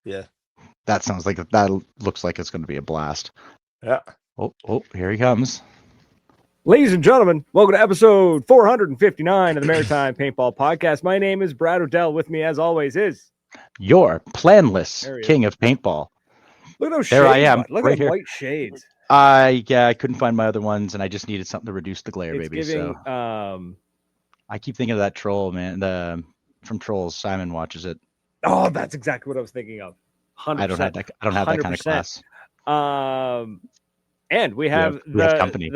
Yeah. That sounds like that looks like it's going to be a blast. Yeah. Oh, here he comes. Ladies and gentlemen, welcome to episode 459 of the Maritime Paintball Podcast. My name is Brad Odell. With me, as always, is your planless king of paintball. Look at those there shades. I am, Look right at them here. white shades. I couldn't find my other ones, and I just needed something to reduce the glare, It's baby. giving, so I keep thinking of that troll, man. From Trolls, Simon watches it. Oh, that's exactly what I was thinking of. 100%. I don't have that kind of class. And we have company.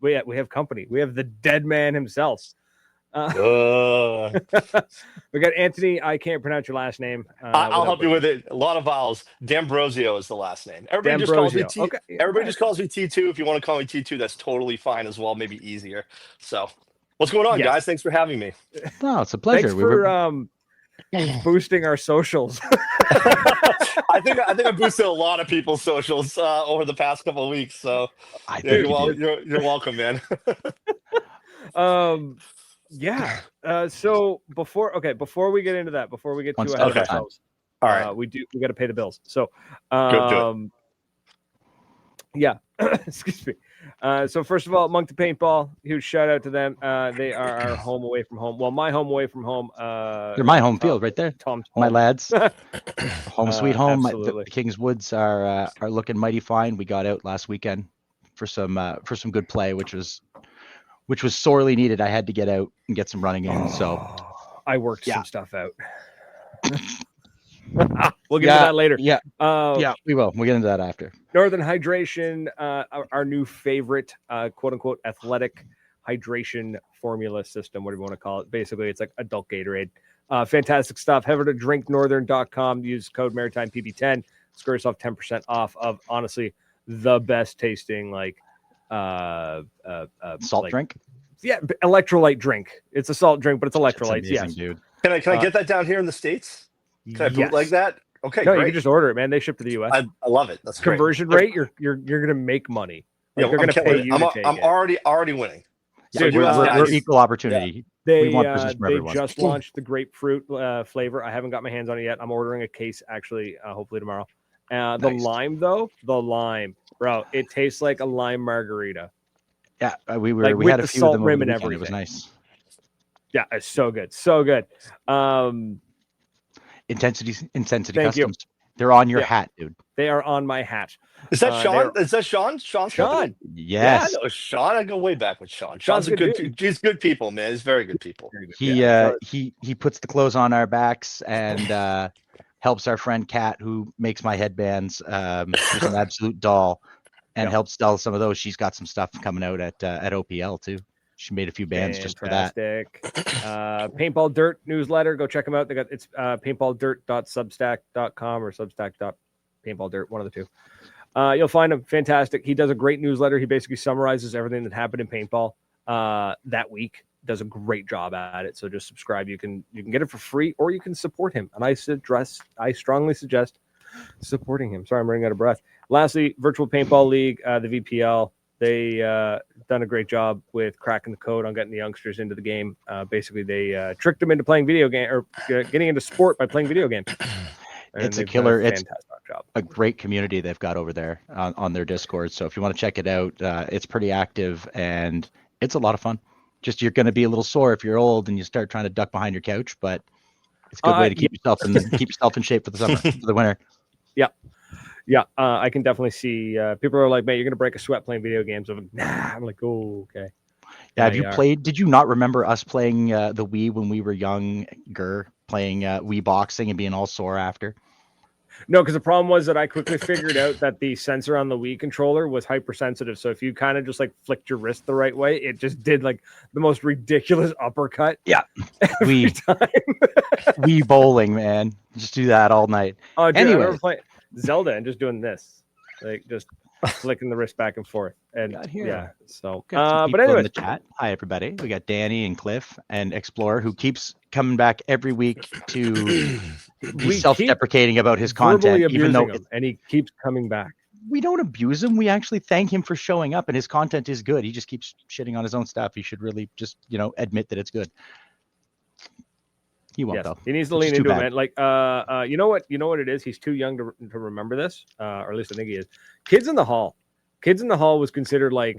We have company. We have the dead man himself. We got Anthony. I can't pronounce your last name. I'll help you with it. A lot of vowels. D'Ambrosio is the last name. Everybody just calls me Everybody just calls me T2. If you want to call me T2, that's totally fine as well. Maybe easier. So, what's going on, guys? Thanks for having me. No, it's a pleasure. Thanks for boosting our socials. I think I boosted a lot of people's socials over the past couple of weeks. So, you're welcome, man. So before we get into that, before we get too ahead of ourselves, all right, we got to pay the bills. So, excuse me. So first of all, Monk to Paintball, huge shout out to them. They are our home away from home. Well, my home away from home. They're my home field right there. Tom's my lads. Home sweet home. Absolutely. The Kings Woods are looking mighty fine. We got out last weekend for some good play, which was sorely needed. I had to get out and get some running in. So I worked some stuff out. We'll get into that later. We will. We'll get into that after. Northern Hydration, our new favorite, quote unquote, athletic hydration formula system, whatever you want to call it. Basically, it's like adult Gatorade. Fantastic stuff. Head over to drinknorthern.com. Use code Maritime PB10. Score yourself 10% off of, honestly, the best tasting salt drink. Yeah, electrolyte drink. It's a salt drink, but it's electrolytes. Yes, dude. Can I get that down here in the States? Can I bootleg that? Okay, no, great. you can just order it, man. They ship to the U.S. I love it. That's conversion rate. You're gonna make money. They're gonna pay you. I'm already winning. So we're equal opportunity. They just launched the grapefruit flavor. I haven't got my hands on it yet. I'm ordering a case actually, hopefully tomorrow. The lime, bro, it tastes like a lime margarita. Yeah, we had a few of them rim and everything. It was nice. Yeah, it's so good, so good. Intensity Thank Customs. You. They're on your hat, dude. They are on my hat. Is that Sean? Is that Sean? Sean. Yes. Yeah, no, Sean. I go way back with Sean. Sean's a good. He's good people, man. He's very good people. He puts the clothes on our backs and helps our friend Kat, who makes my headbands. She's an absolute doll, and helps sell some of those. She's got some stuff coming out at OPL too. She made a few bands just for that. Paintball Dirt newsletter. Go check them out. It's paintballdirt.substack.com or substack.paintballdirt, one of the two. You'll find him fantastic. He does a great newsletter. He basically summarizes everything that happened in paintball that week. Does a great job at it. So just subscribe. You can get it for free, or you can support him. And I strongly suggest supporting him. Sorry, I'm running out of breath. Lastly, Virtual Paintball League, the VPL. They done a great job with cracking the code on getting the youngsters into the game. Basically, they tricked them into playing video game or getting into sport by playing video games. It's a killer. It's a great community they've got over there on their Discord. So if you want to check it out, it's pretty active and it's a lot of fun. Just you're going to be a little sore if you're old and you start trying to duck behind your couch, but it's a good way to keep yourself in shape for the summer, for the winter. Yeah, I can definitely see people are like, "Man, you're gonna break a sweat playing video games." I'm like, nah. I'm like, "Oh, okay." Yeah, have you played? Did you not remember us playing the Wii when we were younger, playing Wii boxing and being all sore after? No, because the problem was that I quickly figured out that the sensor on the Wii controller was hypersensitive. So if you kind of just like flicked your wrist the right way, it just did like the most ridiculous uppercut. Yeah, every time. Wii bowling, man. Just do that all night. Oh, dude, anyway. I remember playing Zelda and just doing this, like just flicking the wrist back and forth. And so but anyway, in the chat. Hi everybody. We got Danny and Cliff and Explorer, who keeps coming back every week to be self-deprecating about his content, even though and he keeps coming back. We don't abuse him. We actually thank him for showing up, and his content is good. He just keeps shitting on his own stuff. He should really just admit that it's good. He won't though. He needs to lean into it, man. Like, you know what it is? He's too young to remember this, or at least I think he is. Kids in the Hall was considered like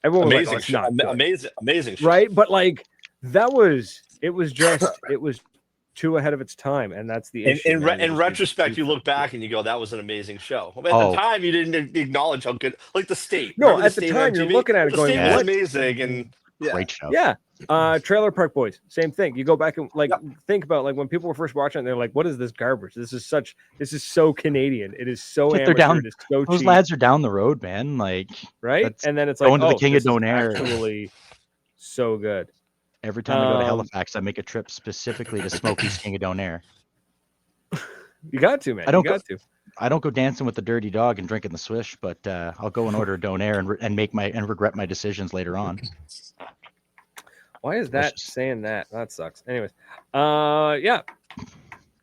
everyone amazing was like, oh, amazing show. Right? But like it was too ahead of its time, and that's the issue. In retrospect, you look back and you go, "That was an amazing show." At the time, you didn't acknowledge how good, like the State. No, at the time, you're looking at it going, "The State was amazing," and great show. Yeah, Trailer Park Boys, same thing. You go back and think about like when people were first watching it, they're like, "What is this garbage? This is so Canadian. It is so amateur. It is so those cheap." lads are down the road, man. Like, right, and then it's like going to the King of Donair. Actually, so good. Every time I go to Halifax, I make a trip specifically to Smokey's King of Donair. You got to, man. I don't go dancing with the dirty dog and drinking the swish, but I'll go and order a Donair and regret my decisions later on. Why is that saying that? That sucks. Anyways, yeah.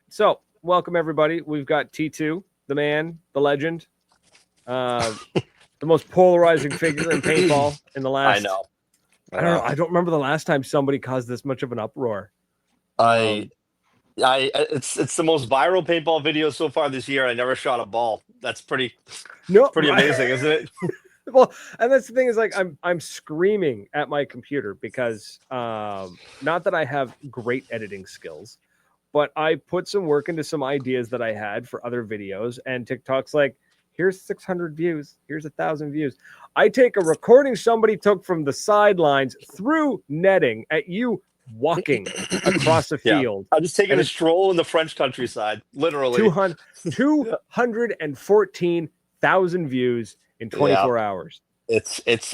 So welcome everybody. We've got T2, the man, the legend, the most polarizing figure in paintball in the last. I know. I don't remember the last time somebody caused this much of an uproar. It's the most viral paintball video so far this year. I never shot a ball. That's pretty amazing, isn't it? Well, and that's the thing is like I'm screaming at my computer because not that I have great editing skills, but I put some work into some ideas that I had for other videos, and TikTok's like, here's 600 views, here's 1,000 views. I take a recording somebody took from the sidelines through netting at you walking across the field. I'm just taking a stroll in the French countryside, literally. 214,000 views in 24 hours.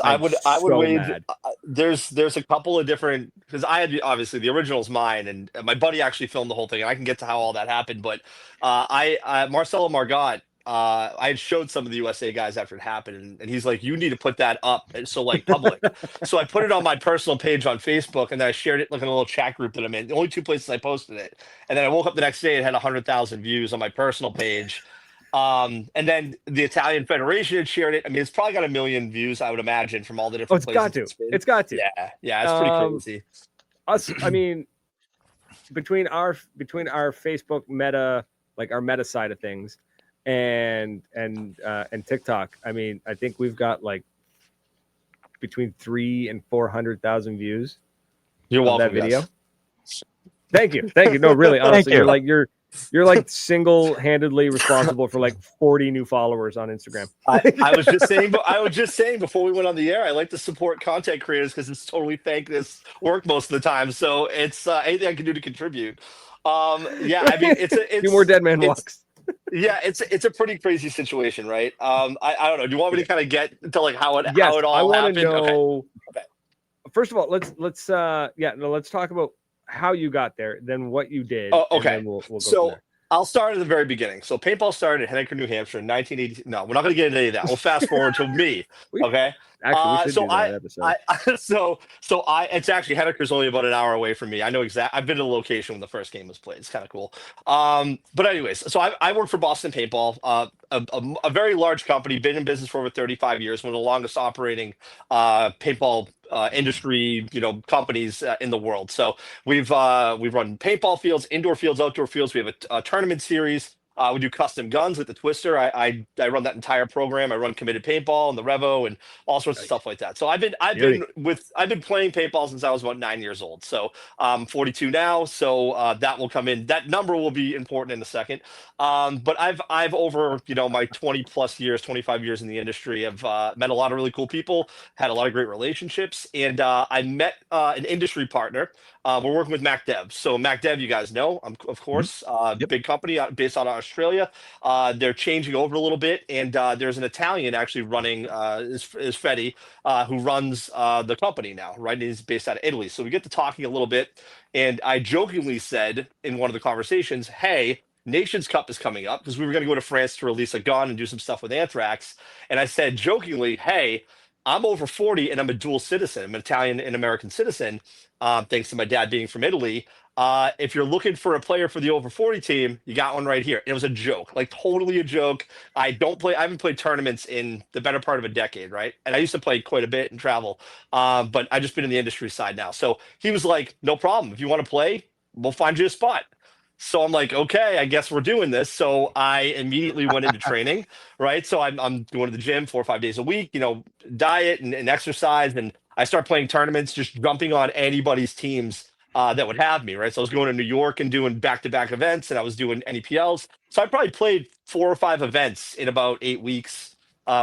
I would wage. There's a couple of different, because I had obviously the original's mine, and my buddy actually filmed the whole thing, and I can get to how all that happened. But Marcelo Margot, I had showed some of the USA guys after it happened, and he's like, "You need to put that up, so like public." So I put it on my personal page on Facebook, and then I shared it like in a little chat group that I'm in. The only two places I posted it, and then I woke up the next day and had 100,000 views on my personal page. And then the Italian Federation had shared it. I mean, it's probably got 1 million views, I would imagine, from all the different places. It's got to. Yeah, it's pretty crazy. I mean, between our Facebook meta, like our meta side of things, and TikTok, I mean, I think we've got like between 300,000 and 400,000 views. You're welcome. That video. Yes. Thank you. No, really, honestly, you're like single-handedly responsible for like 40 new followers on Instagram. I was just saying before we went on the air, I like to support content creators because it's totally thankless work most of the time. So it's anything I can do to contribute. Yeah, I mean, it's few more dead man walks. Yeah, it's a pretty crazy situation, right? I don't know. Do you want me to kind of get to like how it all happened? I want to know. Okay. First of all, let's talk about how you got there, then what you did. Oh, okay. And then we'll go so from there. I'll start at the very beginning. So paintball started in Henniker, New Hampshire in 1980. No, we're not going to get into any of that. We'll fast forward to me. Okay. Actually, we should do that episode. It's actually Henniker's only about an hour away from me. I know exactly. I've been to the location when the first game was played. It's kind of cool. But anyways, so I work for Boston Paintball, a very large company, been in business for over 35 years, one of the longest operating paintball industry, companies in the world. So we've run paintball fields, indoor fields, outdoor fields. We have a tournament series. We do custom guns with the Twister. I run that entire program. I run Committed Paintball and the Revo and all sorts of stuff like that. So I've been playing paintball since I was about 9 years old. So I'm 42 now. So that will come in. That number will be important in a second. But I've over my 20 plus years, 25 years in the industry, I've met a lot of really cool people, had a lot of great relationships, and I met an industry partner. We're working with MacDev. So MacDev, you guys know, of course, big company based out of Australia. They're changing over a little bit, and there's an Italian actually running, is Fede, who runs the company now, right? And he's based out of Italy. So we get to talking a little bit, and I jokingly said in one of the conversations, "Hey, Nations Cup is coming up," because we were going to go to France to release a gun and do some stuff with Anthrax. And I said jokingly, "Hey, I'm over 40 and I'm a dual citizen. I'm an Italian and American citizen, thanks to my dad being from Italy. If you're looking for a player for the over 40 team, you got one right here." And it was a joke, like totally a joke. I haven't played tournaments in the better part of a decade, right? And I used to play quite a bit and travel, but I just been in the industry side now. So he was like, "No problem. If you want to play, we'll find you a spot. So I'm like, okay, I guess we're doing this. So I immediately went into training, right? So I'm going to the gym 4 or 5 days a week, diet and exercise. And I start playing tournaments, just jumping on anybody's teams that would have me, right? So I was going to New York and doing back-to-back events, and I was doing NEPLs. So I probably played 4 or 5 events in about 8 weeks,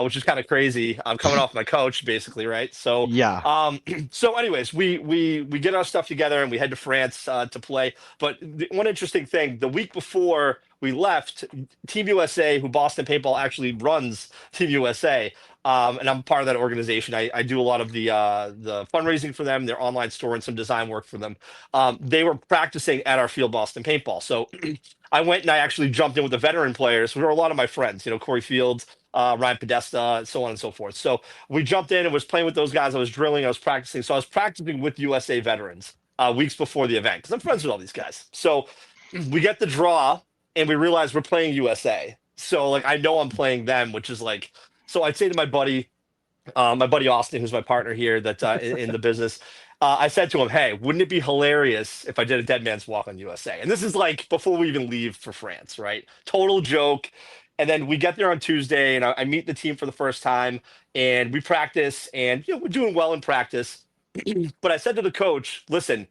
which is kind of crazy. I'm coming off my coach, basically, right? So yeah. So anyways, we get our stuff together and we head to France to play. But one interesting thing, the week before we left, Team USA, who Boston Paintball actually runs Team USA, and I'm part of that organization. I do a lot of the fundraising for them, their online store, and some design work for them. They were practicing at our field, Boston Paintball. So I went and I actually jumped in with the veteran players, who are a lot of my friends, Corey Fields, Ryan Podesta, so on and so forth. So we jumped in and was playing with those guys. I was drilling, I was practicing. So I was practicing with USA veterans weeks before the event because I'm friends with all these guys. So we get the draw and we realize we're playing USA. So like I know I'm playing them, which is like, so I'd say to my buddy Austin, who's my partner here that in the business, I said to him, hey, wouldn't it be hilarious if I did a dead man's walk on USA? And this is like before we even leave for France, right? Total joke. And then we get there on Tuesday, and I meet the team for the first time, and we practice, and we're doing well in practice. But I said to the coach, listen,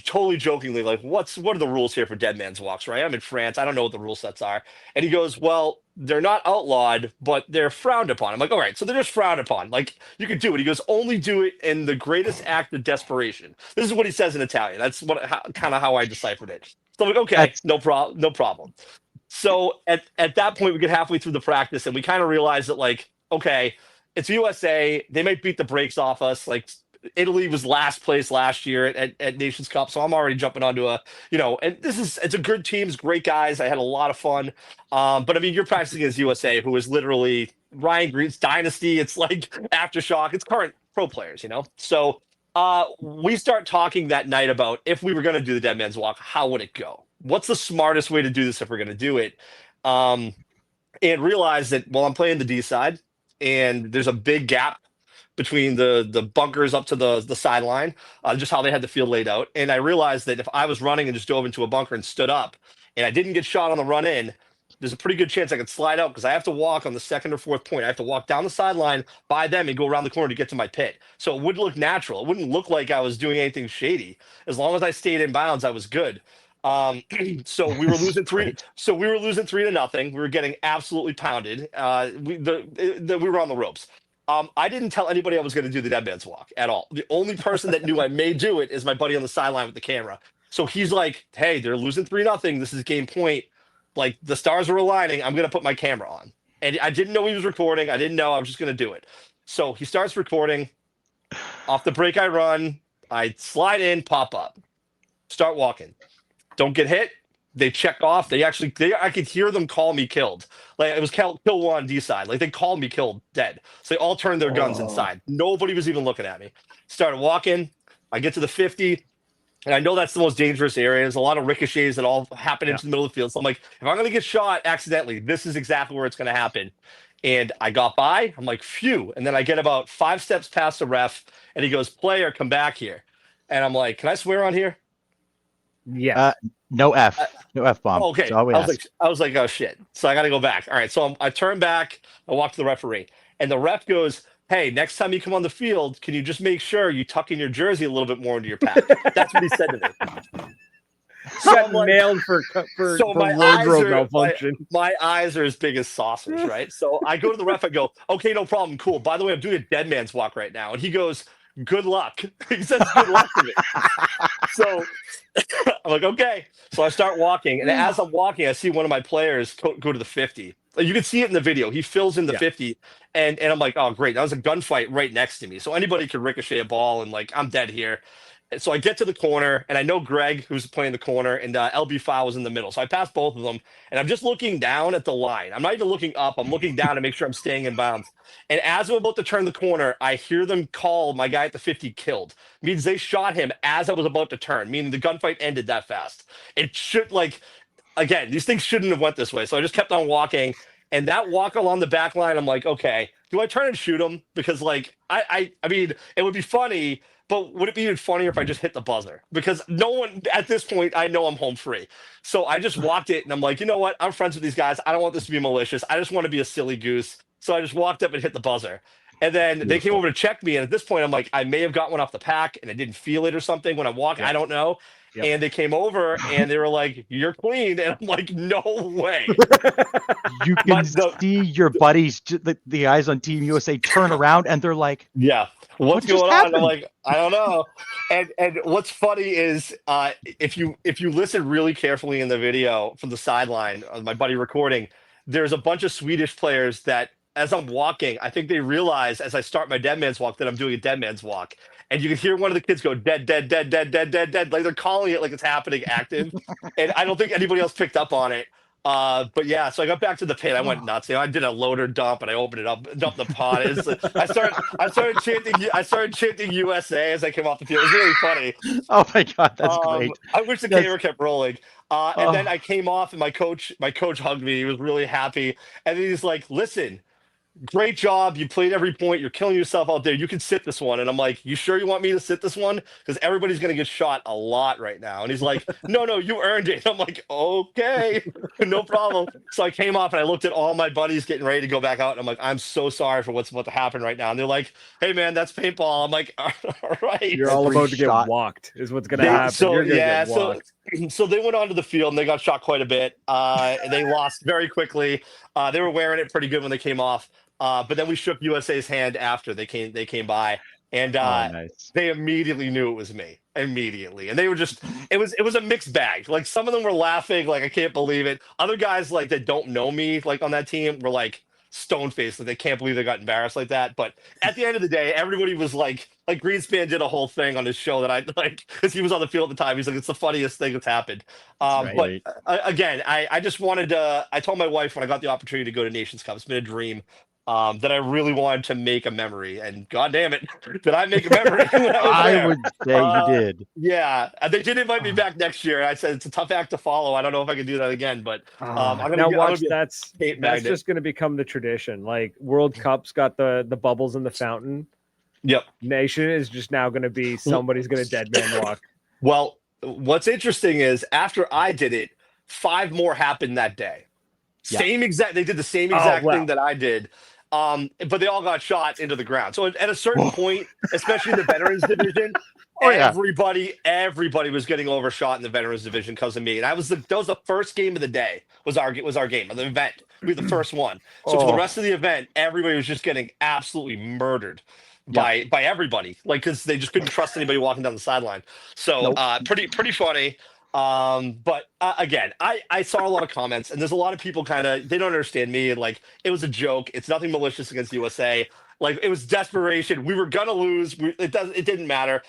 totally jokingly, like, what are the rules here for dead man's walks, right? I'm in France. I don't know what the rule sets are. And he goes, well, they're not outlawed, but they're frowned upon. I'm like, all right, so they're just frowned upon. Like, you can do it. He goes, only do it in the greatest act of desperation. This is what he says in Italian. That's kind of how I deciphered it. So I'm like, okay, no problem. So at that point, we get halfway through the practice and we kind of realize that, like, okay, it's USA. They might beat the brakes off us. Like, Italy was last place last year at Nations Cup. So I'm already jumping onto and it's a good team. It's great guys. I had a lot of fun. But I mean, you're practicing against USA, who is literally Ryan Green's dynasty. It's like Aftershock. It's current pro players, So we start talking that night about if we were going to do the dead man's walk, how would it go? What's the smartest way to do this if we're going to do it? And realize that, well, I'm playing the D side and there's a big gap between the bunkers up to the sideline, just how they had the field laid out. And I realized that if I was running and just dove into a bunker and stood up and I didn't get shot on the run in, there's a pretty good chance I could slide out because I have to walk on the second or fourth point. I have to walk down the sideline by them and go around the corner to get to my pit. So it wouldn't look natural. It wouldn't look like I was doing anything shady. As long as I stayed in bounds, I was good. So we were losing 3-0. We were getting absolutely pounded. We were on the ropes. I didn't tell anybody I was going to do the dead man's walk at all. The only person that knew I may do it is my buddy on the sideline with the camera. So he's like, hey, they're losing 3-0. This is game point. Like, the stars are aligning. I'm going to put my camera on. And I didn't know he was recording. I didn't know. I was just going to do it. So he starts recording. Off the break, I run. I slide in, pop up, start walking. Don't get hit. They check off. I could hear them call me killed. Like, it was kill one D side. Like, they called me killed, dead. So they all turned their guns inside. Nobody was even looking at me. Started walking. I get to the 50. And I know that's the most dangerous area. There's a lot of ricochets that all happen into the middle of the field. So I'm like, if I'm going to get shot accidentally, this is exactly where it's going to happen. And I got by. I'm like, phew. And then I get about 5 steps past the ref. And he goes, player, come back here. And I'm like, can I swear on here? Yeah. No F-bomb. Okay. I was like, oh, shit. So I got to go back. All right. So I turn back. I walk to the referee. And the ref goes, hey, next time you come on the field, can you just make sure you tuck in your jersey a little bit more into your pack? That's what he said to me. Got nailed for wardrobe malfunction. My eyes are as big as saucers, right? So I go to the ref. I go, okay, no problem. Cool. By the way, I'm doing a dead man's walk right now. And he goes, good luck. He says good luck to me. So I'm like, okay. So I start walking. And as I'm walking, I see one of my players go to the 50. You can see it in the video. He fills in the 50. And I'm like, oh, great. That was a gunfight right next to me. So anybody could ricochet a ball and, like, I'm dead here. And so I get to the corner, and I know Greg, who's playing the corner, and LB File was in the middle. So I pass both of them, and I'm just looking down at the line. I'm not even looking up. I'm looking down to make sure I'm staying in bounds. And as I'm about to turn the corner, I hear them call my guy at the 50 killed. Means they shot him as I was about to turn, meaning the gunfight ended that fast. It should, like, again, these things shouldn't have went this way. So I just kept on walking. And that walk along the back line, I'm like, okay, do I turn and shoot him? Because, like, I mean, it would be funny, but would it be even funnier if I just hit the buzzer? Because no one at this point, I know I'm home free. So I just walked it and I'm like, you know what? I'm friends with these guys. I don't want this to be malicious. I just want to be a silly goose. So I just walked up and hit the buzzer. And then they came over to check me. And at this point, I'm like, I may have got one off the pack and I didn't feel it or something when I walked. I don't know. And they came over and they were like, "You're clean." And I'm like, "No way." You can see your buddies, the guys on Team USA, turn around and they're like, "Yeah, what's going on?" I'm like, "I don't know." And what's funny is if you listen really carefully in the video from the sideline of my buddy recording, there's a bunch of Swedish players that, as I'm walking, I think they realize as I start my dead man's walk that I'm doing a dead man's walk. And you can hear one of the kids go, dead, dead, dead, dead, dead, dead, dead. Like they're calling it like it's happening active. And I don't think anybody else picked up on it. But yeah, so I got back to the pit. I went nuts. I did a loader dump and I opened it up, dumped the pot. I started chanting USA as I came off the field. It was really funny. Oh my God, that's great. I wish the camera kept rolling. And then I came off and my coach hugged me. He was really happy. And then he's like, "Listen, great job. You played every point. You're killing yourself out there. You can sit this one." And I'm like, "You sure you want me to sit this one? Because everybody's going to get shot a lot right now." And he's like, no, you earned it. I'm like, "Okay, no problem." So I came off and I looked at all my buddies getting ready to go back out. And I'm like, "I'm so sorry for what's about to happen right now." And they're like, "Hey, man, that's paintball." I'm like, "All right." You're all about to get walked is what's going to happen. So they went onto the field and they got shot quite a bit. And they lost very quickly. They were wearing it pretty good when they came off. But then we shook USA's hand after they came by, and nice. They immediately knew it was me. Immediately, and they were just it was a mixed bag. Like some of them were laughing, like I can't believe it. Other guys like that don't know me, like on that team, were like stone faced, like they can't believe they got embarrassed like that. But at the end of the day, everybody was like Greenspan did a whole thing on his show that I like because he was on the field at the time. He's like, "It's the funniest thing that's happened." But again, I just wanted to. I told my wife when I got the opportunity to go to Nations Cup, it's been a dream. That I really wanted to make a memory, and God damn it, did I make a memory? I would say you did. Yeah, they did invite me back next year. I said it's a tough act to follow. I don't know if I can do that again, but I'm gonna watch. That's just going to become the tradition. Like World Cup's got the bubbles in the fountain. Yep. Nation is just now going to be somebody's going to dead man walk. Well, what's interesting is after I did it, 5 more happened that day. Yeah. They did the same exact thing that I did. But they all got shot into the ground. So at a certain point, especially in the veterans division, everybody was getting overshot in the veterans division because of me. And that was the first game of the day. Was our game of the event. We were the first one. So for the rest of the event, everybody was just getting absolutely murdered by everybody, like because they just couldn't trust anybody walking down the sideline. So pretty funny. But again, I saw a lot of comments, and there's a lot of people they don't understand me. Like it was a joke. It's nothing malicious against USA. Like it was desperation. We were gonna lose. It didn't matter.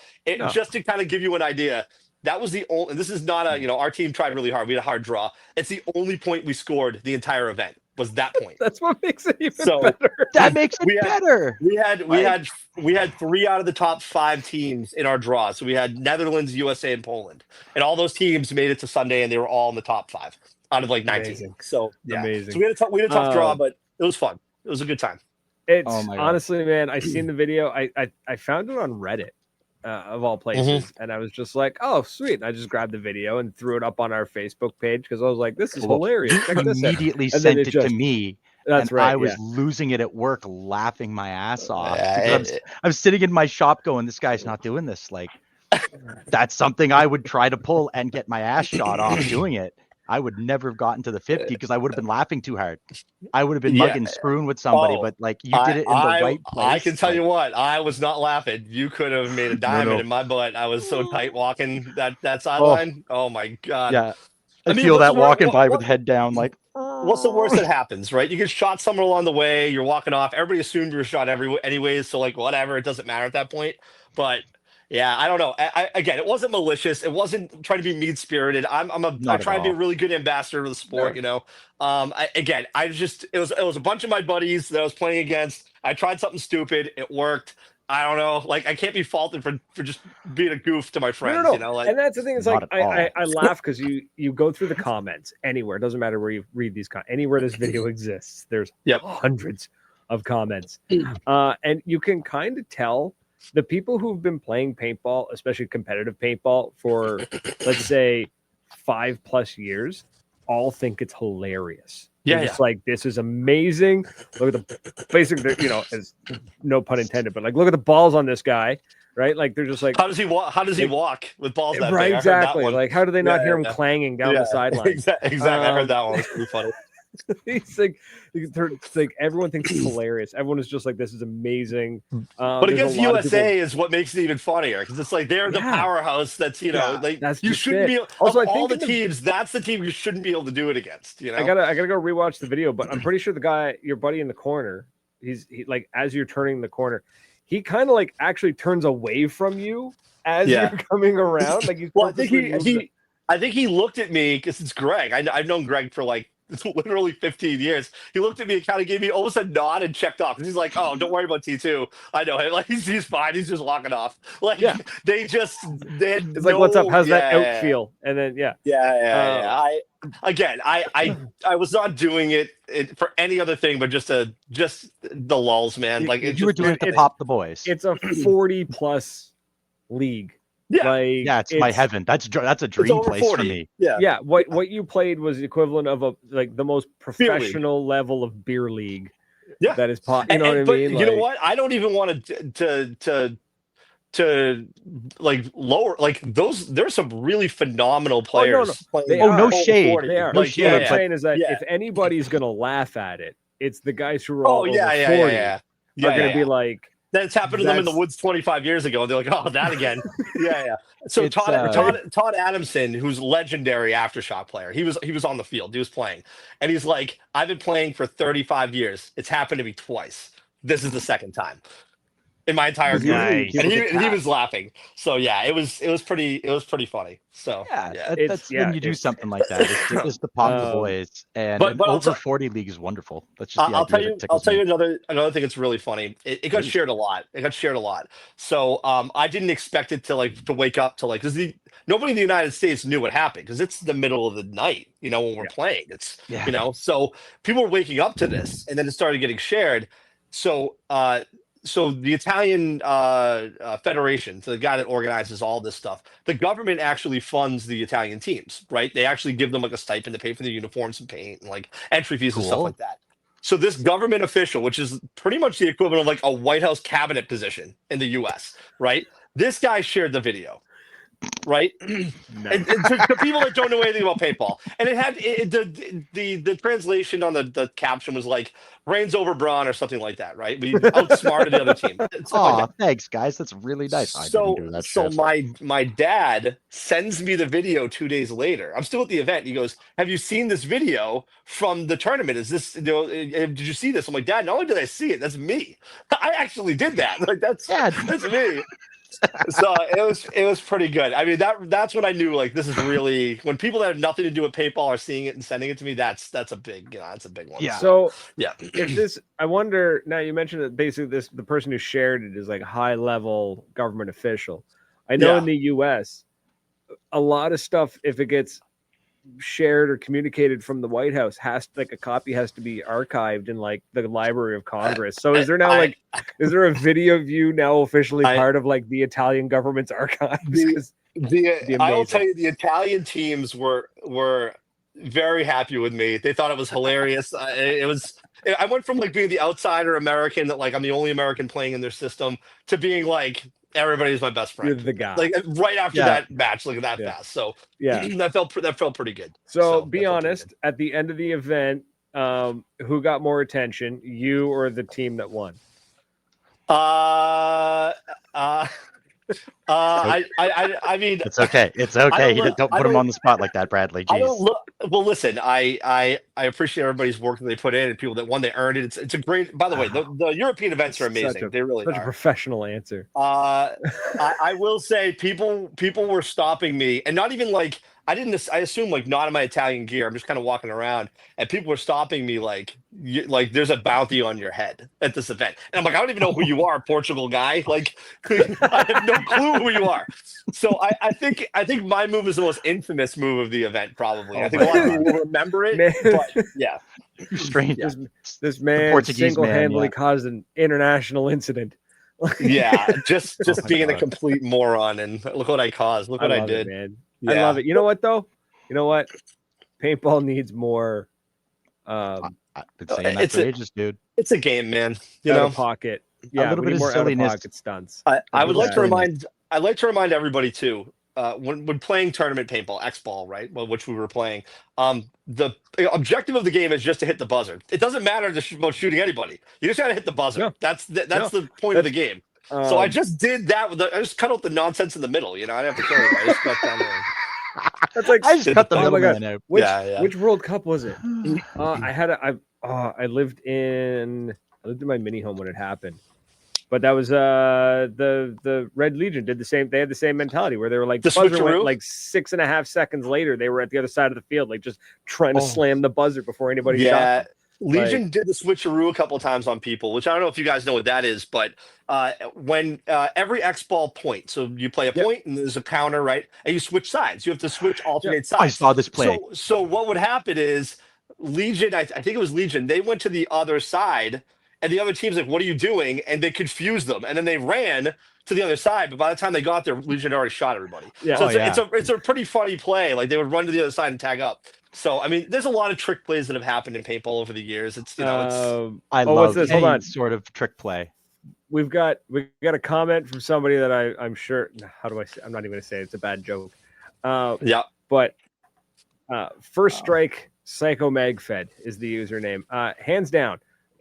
Just to kind of give you an idea. That was the only. This is not our team tried really hard. We had a hard draw. It's the only point we scored the entire event. Was that point? That's what makes it even better. That makes it better. We had 3 out of the top 5 teams in our draw. So we had Netherlands, USA, and Poland, and all those teams made it to Sunday, and they were all in the top 5 out of like 19. Amazing. So amazing. So we had a tough draw, but it was fun. It was a good time. It's honestly, man. I seen the video. I found it on Reddit. Of all places, and I was just like, "Oh, sweet!" And I just grabbed the video and threw it up on our Facebook page because I was like, "This is hilarious." Check this immediately sent it to me. That's right. I was losing it at work, laughing my ass off. I'm sitting in my shop going, "This guy's not doing this." Like, that's something I would try to pull and get my ass shot off doing it. I would never have gotten to the 50 because I would have been laughing too hard. I would have been mugging, screwing with somebody, but like you did it in the right place. I can tell you what, I was not laughing. You could have made a diamond in my butt. I was so tight walking that sideline. Oh my God. Yeah. I feel that walking by with head down, like. What's the worst that happens, right? You get shot somewhere along the way. You're walking off. Everybody assumed you were shot anyways. So like, whatever, it doesn't matter at that point. But yeah, I don't know. Again, it wasn't malicious. It wasn't trying to be mean-spirited. I try to be a really good ambassador of the sport, It was a bunch of my buddies that I was playing against. I tried something stupid. It worked. I don't know. Like I can't be faulted for just being a goof to my friends. No. And that's the thing is like I laugh because you go through the comments anywhere. It doesn't matter where you read these anywhere this video exists. There's hundreds of comments, and you can kind of tell the people who've been playing paintball, especially competitive paintball, for let's say 5+ years, all think it's hilarious. They're just like, this is amazing. Look at the basic, you know, as no pun intended, but like, look at the balls on this guy, right? Like, they're just like, how does he walk? How does he walk with balls that right? big? Exactly. Like, how do they not hear him clanging down the sideline? Exactly. I heard that one. It was pretty funny. It's like everyone thinks it's hilarious. Everyone is just like, this is amazing. But against USA is what makes it even funnier, because it's like they're the powerhouse. That's, you know, like you shouldn't be. Also, of all the teams, that's the team you shouldn't be able to do it against. You know, I gotta go rewatch the video, but I'm pretty sure the guy, your buddy in the corner, he like, as you're turning the corner, he kind of like actually turns away from you as you're coming around. Like, I think he looked at me, because it's Greg. I've known Greg for like literally 15 years. He looked at me and kind of gave me almost a nod and checked off. He's like, "Oh, don't worry about T2. I know him. Like, he's fine. He's just walking off." Like, they had it's like, "What's up? How's that out feel?" And then I was not doing it for any other thing, but just the lulz, man. Like, you were doing it to pop the boys. It's a 40+ league. Yeah, it's my heaven. That's a dream place 40. For me. Yeah. What you played was the equivalent of the most professional level of beer league. Yeah, that is pop. You know what I mean? You know what? I don't even want to like lower like those. There's some really phenomenal players. No shade. They are. Like, what I'm saying is that if anybody's gonna laugh at it, it's the guys who are all over 40 are gonna be like. That's happened to them in the woods 25 years ago. And they're like, "Oh, that again." So Todd Adamson, who's legendary Aftershock player, he was on the field. He was playing, and he's like, "I've been playing for 35 years. It's happened to me twice. This is the second time in my entire career." And he was laughing. So yeah, it was pretty funny. So that's when you do something like that. It's to pop the boys, and over 40 league is wonderful. That's just I'll tell you another thing that's really funny. It got shared a lot. So I didn't expect it to wake up to like, because nobody in the United States knew what happened, because it's the middle of the night, you know, when we're playing. It's you know, so people were waking up to this, and then it started getting shared. So the Italian Federation, so the guy that organizes all this stuff, the government actually funds the Italian teams, right? They actually give them like a stipend to pay for the uniforms and paint and like entry fees and stuff like that. So this government official, which is pretty much the equivalent of like a White House cabinet position in the US, right? This guy shared the video. Right, and to people that don't know anything about paintball, and it had the translation on the caption was like "reigns over brawn" or something like that. Right, we outsmarted the other team. Thanks, guys. That's really nice. So my dad sends me the video 2 days later. I'm still at the event. He goes, "Have you seen this video from the tournament? Is this? Did you see this?" I'm like, "Dad, not only did I see it, that's me. I actually did that. Like that's me." So it was pretty good. I mean, that's when I knew, like, this is really, when people that have nothing to do with paintball are seeing it and sending it to me. That's a big, that's a big one. Yeah. So if this, I wonder. Now you mentioned that basically the person who shared it is like a high level government official. I know in the U.S. a lot of stuff, if it gets shared or communicated from the White House, a copy has to be archived in like the Library of Congress. So is there now is there a video of you now officially part of like the Italian government's archives? I will tell you, the Italian teams were very happy with me. They thought it was hilarious. I went from like being the outsider American, that like I'm the only American playing in their system, to being like, everybody's my best friend. You're the guy. Like right after that match, like that fast. So that felt pretty good. So be honest, at the end of the event, who got more attention, you or the team that won? I mean, it's okay. Don't put him on the spot like that, Bradley. Jeez. Well, listen, I appreciate everybody's work that they put in, and people that won, they earned it. It's a great. By the way, the European events are amazing. They really are. Such a professional answer. I will say, people were stopping me, and not even like I assume like not in my Italian gear. I'm just kind of walking around, and people were stopping me like there's a bounty on your head at this event, and I'm like, I don't even know who you are, Portugal guy. Like I have no clue who you are. So I think my move is the most infamous move of the event, probably. I think a lot of people will remember it. But yeah, strange. This man single-handedly caused an international incident. Yeah, just being a complete moron, and look what I caused. Look what I did, man. Yeah. I love it. You know what though? You know what? Paintball needs more. I've been saying that for ages, dude. It's a game, man. You out know, of pocket. Yeah, a little bit of more silliness. Out of pocket stunts. I would like to remind. I'd like to remind everybody too. When playing tournament paintball, X-ball, right? Well, which we were playing. The objective of the game is just to hit the buzzer. It doesn't matter about shooting anybody. You just got to hit the buzzer. No. That's the point of the game. So I just did that I just cut out the nonsense in the middle. You know, I didn't have to kill anybody. I just got down there. That's like I just cut the middleman out. Which World Cup was it? I lived in my mini home when it happened. But that was the Red Legion did the same. They had the same mentality where they were like the buzzer went like 6.5 seconds later. They were at the other side of the field, like just trying to slam the buzzer before anybody shot them. Legion did the switcheroo a couple of times on people, which I don't know if you guys know what that is, but when every X-ball point, so you play a point and there's a counter, right? And you switch sides. You have to switch alternate sides. I saw this play. So what would happen is Legion, I think it was Legion, they went to the other side. And the other team's like, what are you doing? And they confused them. And then they ran to the other side. But by the time they got there, Legion already shot everybody. Yeah. So it's a pretty funny play. Like they would run to the other side and tag up. So, I mean, there's a lot of trick plays that have happened in paintball over the years. It's, you know, I love this. Hold on. Sort of trick play. We got a comment from somebody that I'm sure, how do I say? I'm not even going to say it. It's a bad joke. But First Strike Psycho Magfed is the username. Hands down.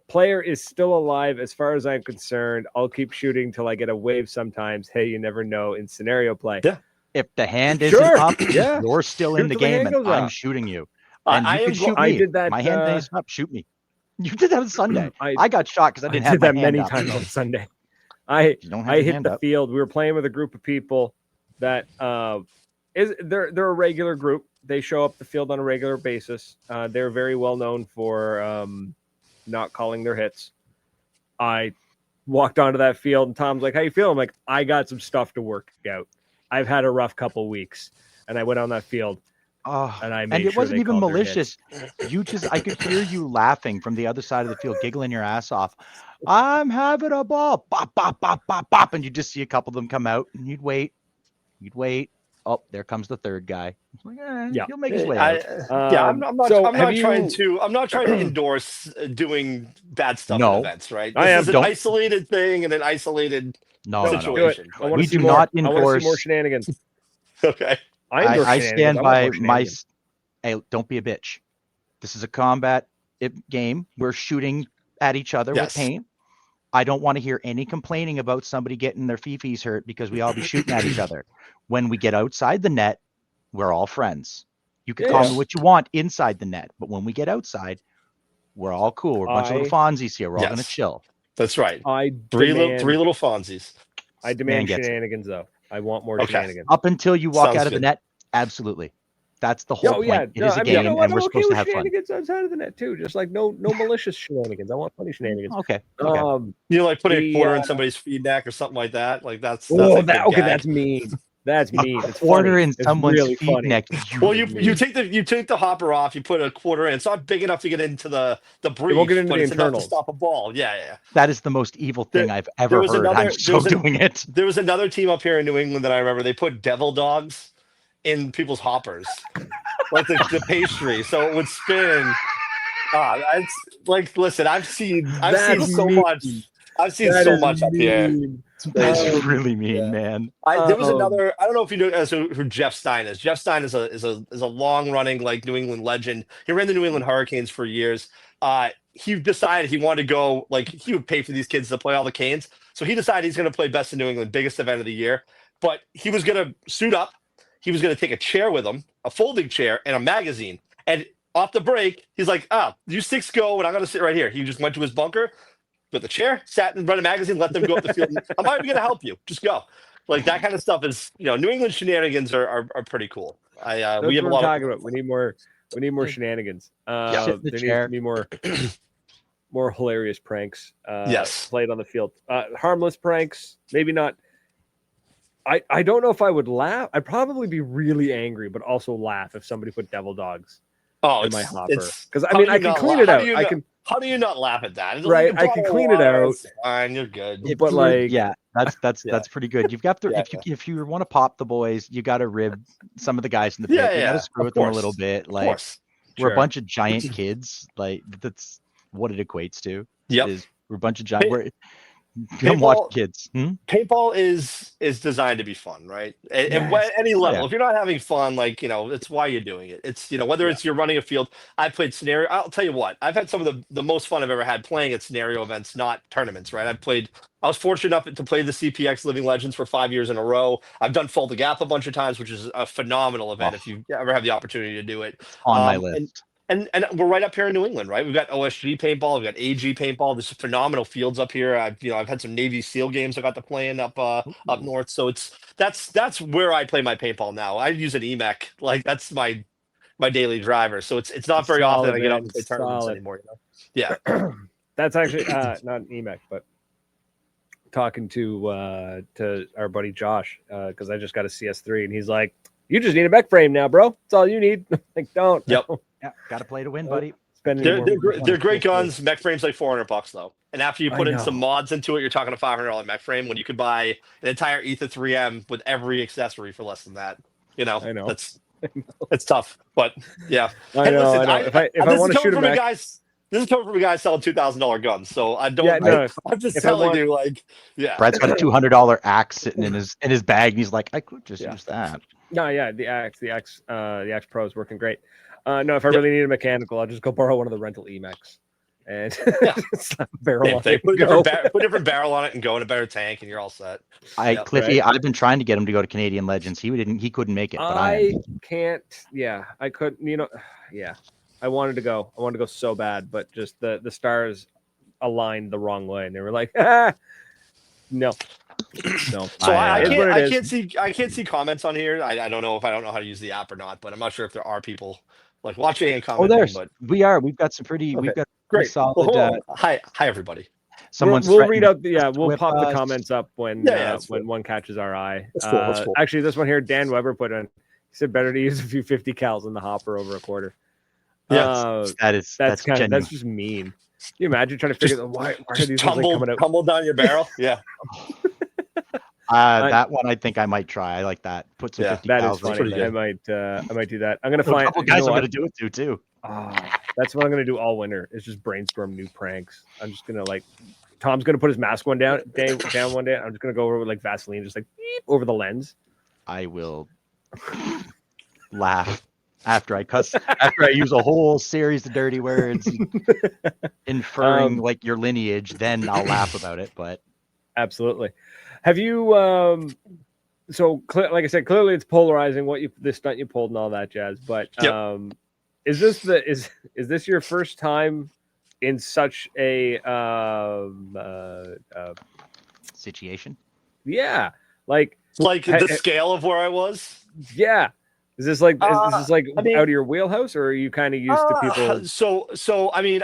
Player is still alive as far as I'm concerned. I'll keep shooting till I get a wave sometimes. Hey, you never know in scenario play. Yeah. If the hand isn't up, you're still in the game and I'm shooting you. And you can shoot me. I did that. My hand is up. Shoot me. You did that on Sunday. I got shot because I didn't have my hand up. I did that many times on Sunday. I hit the field. We were playing with a group of people that they're a regular group. They show up the field on a regular basis. They're very well known for not calling their hits. I walked onto that field and Tom's like, how you feeling? I'm like, I got some stuff to work out. I've had a rough couple weeks. And I went on that field and it wasn't even malicious. I could hear you laughing from the other side of the field, giggling your ass off. I'm having a ball. Bop, bop, bop, bop, bop. And you just see a couple of them come out and you'd wait. Oh, there comes the third guy. Like, he'll make his way out. I'm not trying to endorse doing bad stuff in events, right? This is an isolated thing and an isolated situation. No. We do not endorse. I want to see more shenanigans. Okay. I stand by my. Hey, don't be a bitch. This is a combat game. We're shooting at each other with paint. I don't want to hear any complaining about somebody getting their fifis hurt because we all be shooting at each other. When we get outside the net, we're all friends. You can call me what you want inside the net, but when we get outside, we're all cool. We're a bunch of little Fonzies here. We're all going to chill. That's right. Three little Fonzies. I demand shenanigans, though. I want more shenanigans. Up until you walk out of the net, absolutely. That's the whole point. It is a game, and we're supposed to have fun. Shenanigans outside of the net too, just like no malicious shenanigans. I want funny shenanigans. Okay. You like putting a quarter in somebody's feed neck or something like that. Like that's that's mean. That's mean. It's quarter in someone's feed neck. Well, you take the hopper off. You put a quarter in. It's not big enough to get into the breach. It won't get into but the it's enough to internals. stop a ball. Yeah. That is the most evil thing I've ever heard. I'm still doing it. There was another team up here in New England that I remember. They put devil dogs in people's hoppers, like the pastry, so it would spin. It's like, listen, I've seen so much. I've seen so much up here. That's really mean, man. There was another. I don't know if you know who Jeff Stein is. Jeff Stein is a long running like New England legend. He ran the New England Hurricanes for years. He decided he wanted to go, like, he would pay for these kids to play all the Canes. So he decided he's going to play Best in New England, biggest event of the year. But he was going to suit up. He was going to take a chair with him, a folding chair, and a magazine. And off the break, he's like, you six go, and I'm going to sit right here. He just went to his bunker, with the chair, sat and read a magazine, let them go up the field. I'm not even going to help you. Just go. Like, that kind of stuff is, New England shenanigans are pretty cool. We have a lot talking about. We need more shenanigans. There needs to be more hilarious pranks. Played on the field. Harmless pranks, maybe not. I don't know if I would laugh. I'd probably be really angry, but also laugh if somebody put devil dogs in my hopper. Because I mean, I can clean it out. I can. How do you not laugh at that? Right, I can clean it out. It's fine, you're good. But like, yeah, that's pretty good. You've got to if you want to pop the boys, you got to rib some of the guys in the pit. You got to screw with them a little bit. Like we're a bunch of giant kids. Like that's what it equates to. Yep, we're a bunch of giant. Come watch kids. Paintball is designed to be fun, right? At any level. If you're not having fun, like, it's why you're doing it. It's, whether it's you're running a field. I played scenario. I'll tell you what, I've had some of the most fun I've ever had playing at scenario events, not tournaments, right? I was fortunate enough to play the CPX Living Legends for 5 years in a row. I've done Fall the Gap a bunch of times, which is a phenomenal event if you ever have the opportunity to do it. On my list. And we're right up here in New England, right? We've got OSG paintball, we've got AG paintball. There's phenomenal fields up here. I've had some Navy SEAL games I got to play in up north. So that's where I play my paintball now. I use an EMEC, like that's my daily driver. So it's not very often I get up and play tournaments anymore. Yeah, that's actually not an EMEC, but talking to our buddy Josh because I just got a CS3 and he's like, "You just need a mech frame now, bro. That's all you need." Like, don't. Yep. Yeah, got to play to win, buddy. They're great guns. Mech frame's like $400 though, and after you put in some mods into it, you're talking a $500 mech frame when you could buy an entire Ether 3M with every accessory for less than that. I know. It's tough, but yeah. I know. If I want to shoot a mech, this is coming from a guy selling $2,000 guns, so I don't. Yeah, I'm just telling you, like, yeah. Brad's got a $200 axe sitting in his bag, and he's like, I could just use that. No, yeah, the axe Pro is working great. No, if I really need a mechanical, I'll just go borrow one of the rental EMEX and slap a barrel on it. Put a different barrel on it and go in a better tank, and you're all set. Cliffy, I've been trying to get him to go to Canadian Legends. He couldn't make it. But I can't. Yeah, I couldn't. Yeah, I wanted to go. I wanted to go so bad, but just the stars aligned the wrong way, and they were like, no. So I can't see comments on here. I don't know if I don't know how to use the app or not, but I'm not sure if there are people like watching and commenting. But we've got some pretty great solid. Well, hi everybody. We'll read out we'll pop the comments up when one catches our eye. That's cool. Actually, this one here, Dan Weber put in. He said better to use a few 50 cals in the hopper over a quarter. Yeah, that's just mean. Can you imagine trying to figure out why are these coming out? Tumble down your barrel? Yeah. That one I think I might try. I like that. Put some 50 that is funny. I might do that. I'm gonna find a couple guys I'm gonna do it too. That's what I'm gonna do all winter. Is just brainstorm new pranks. I'm just gonna Tom's gonna put his mask down one day. I'm just gonna go over with Vaseline, just beep over the lens. I will laugh after I use a whole series of dirty words inferring your lineage. Then I'll laugh about it. But absolutely. Have you so like I said, clearly it's polarizing this stunt you pulled and all that jazz, but is this your first time in such a situation? Yeah, the scale of where I was. Yeah, is this out of your wheelhouse, or are you kind of used to people? So I mean,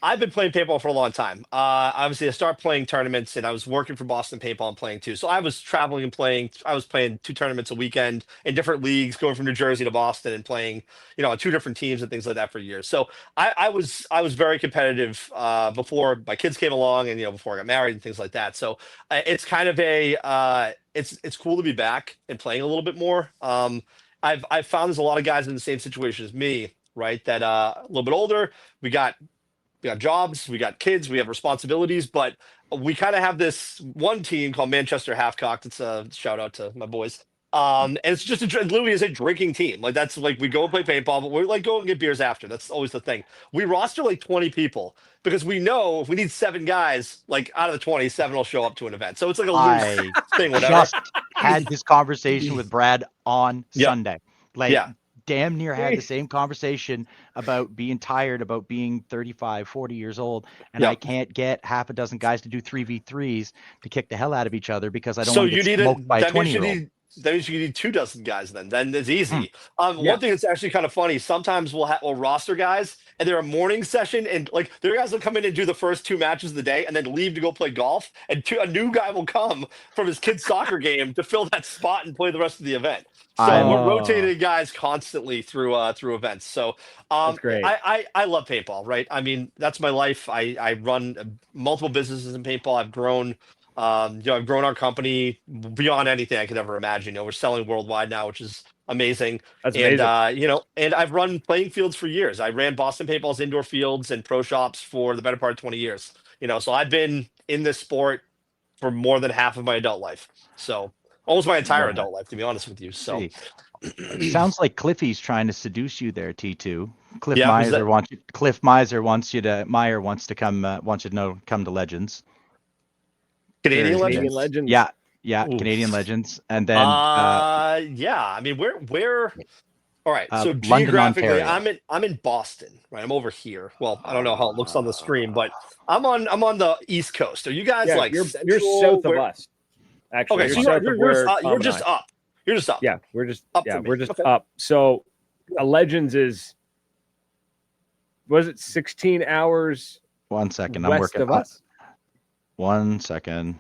I've been playing paintball for a long time. Obviously, I started playing tournaments, and I was working for Boston Paintball and playing too. So I was traveling and playing. I was playing 2 tournaments a weekend in different leagues, going from New Jersey to Boston and playing, on 2 different teams and things like that for years. So I was very competitive before my kids came along, and before I got married and things like that. So it's kind of it's cool to be back and playing a little bit more. I've found there's a lot of guys in the same situation as me, right? That a little bit older. We got jobs, we got kids, we have responsibilities, but we kind of have this one team called Manchester Half-Cocked. It's a shout out to my boys. And it's just literally is a drinking team. That's we go and play paintball, but we're go and get beers after. That's always the thing. We roster 20 people because we know if we need 7 guys, out of the 20, 7 will show up to an event. So it's like a loose thing. Whatever. Just had this conversation with Brad on Sunday. Damn near had the same conversation about being tired, about being 35, 40 years old, and I can't get half a dozen guys to do 3v3s to kick the hell out of each other because I don't want to get smoked by a 20-year-old. that means you need 24 guys. Then it's easy. One thing that's actually kind of funny. Sometimes we'll roster guys, and they're a morning session, and like their guys will come in and do the first 2 matches of the day, and then leave to go play golf. And a new guy will come from his kid's soccer game to fill that spot and play the rest of the event. So we're rotating guys constantly through events. So that's great. I love paintball, right? I mean, that's my life. I run multiple businesses in paintball. I've grown. I've grown our company beyond anything I could ever imagine. We're selling worldwide now, which is amazing. That's amazing. And I've run playing fields for years. I ran Boston Paintball's indoor fields and pro shops for the better part of 20 years. So I've been in this sport for more than half of my adult life. So almost my entire adult life, to be honest with you. So sounds like Cliffy's trying to seduce you there, T2. Cliff Miser wants you to come to Legends. Canadian Legends. Yeah. Oof. Canadian Legends. And then I mean we're all right. So geographically I'm in Boston, right? I'm over here. Well, I don't know how it looks on the screen, but I'm on the East Coast. Are you guys you're south of us? Actually, okay, so you're just up. You're just up. Yeah, we're just up. So Legends is, was it 16 hours? 1 second. I'm working of us. 1 second.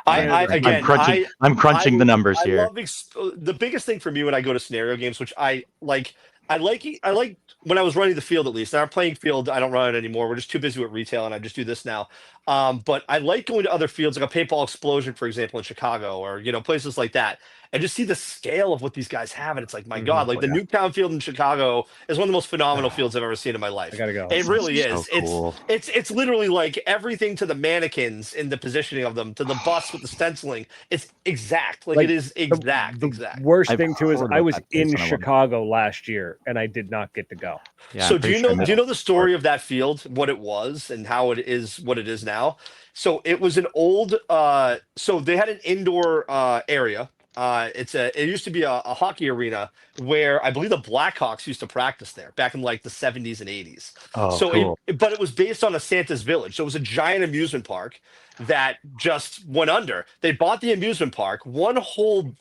I'm crunching the numbers here. The biggest thing for me when I go to scenario games, which I like when I was running the field, at least. Now I'm playing field. I don't run it anymore. We're just too busy with retail, and I just do this now. But I like going to other fields, like a Paintball Explosion, for example, in Chicago, or places like that, and just see the scale of what these guys have. And it's like, my God, like the Nuketown field in Chicago is one of the most phenomenal fields I've ever seen in my life. I gotta go. It really is. So cool. It's literally like everything to the mannequins in the positioning of them, to the bus with the stenciling. It's exact. Like it is exact. The worst thing too is I was in Chicago last year and I did not get to go. Yeah, so do you know the story of that field, what it was and how it is what it is now? So it was an old so they had an indoor area. It used to be a hockey arena where I believe the Blackhawks used to practice there back in like the 70s and 80s. Oh, so cool. But it was based on a Santa's Village. So it was a giant amusement park that just went under. They bought the amusement park, one whole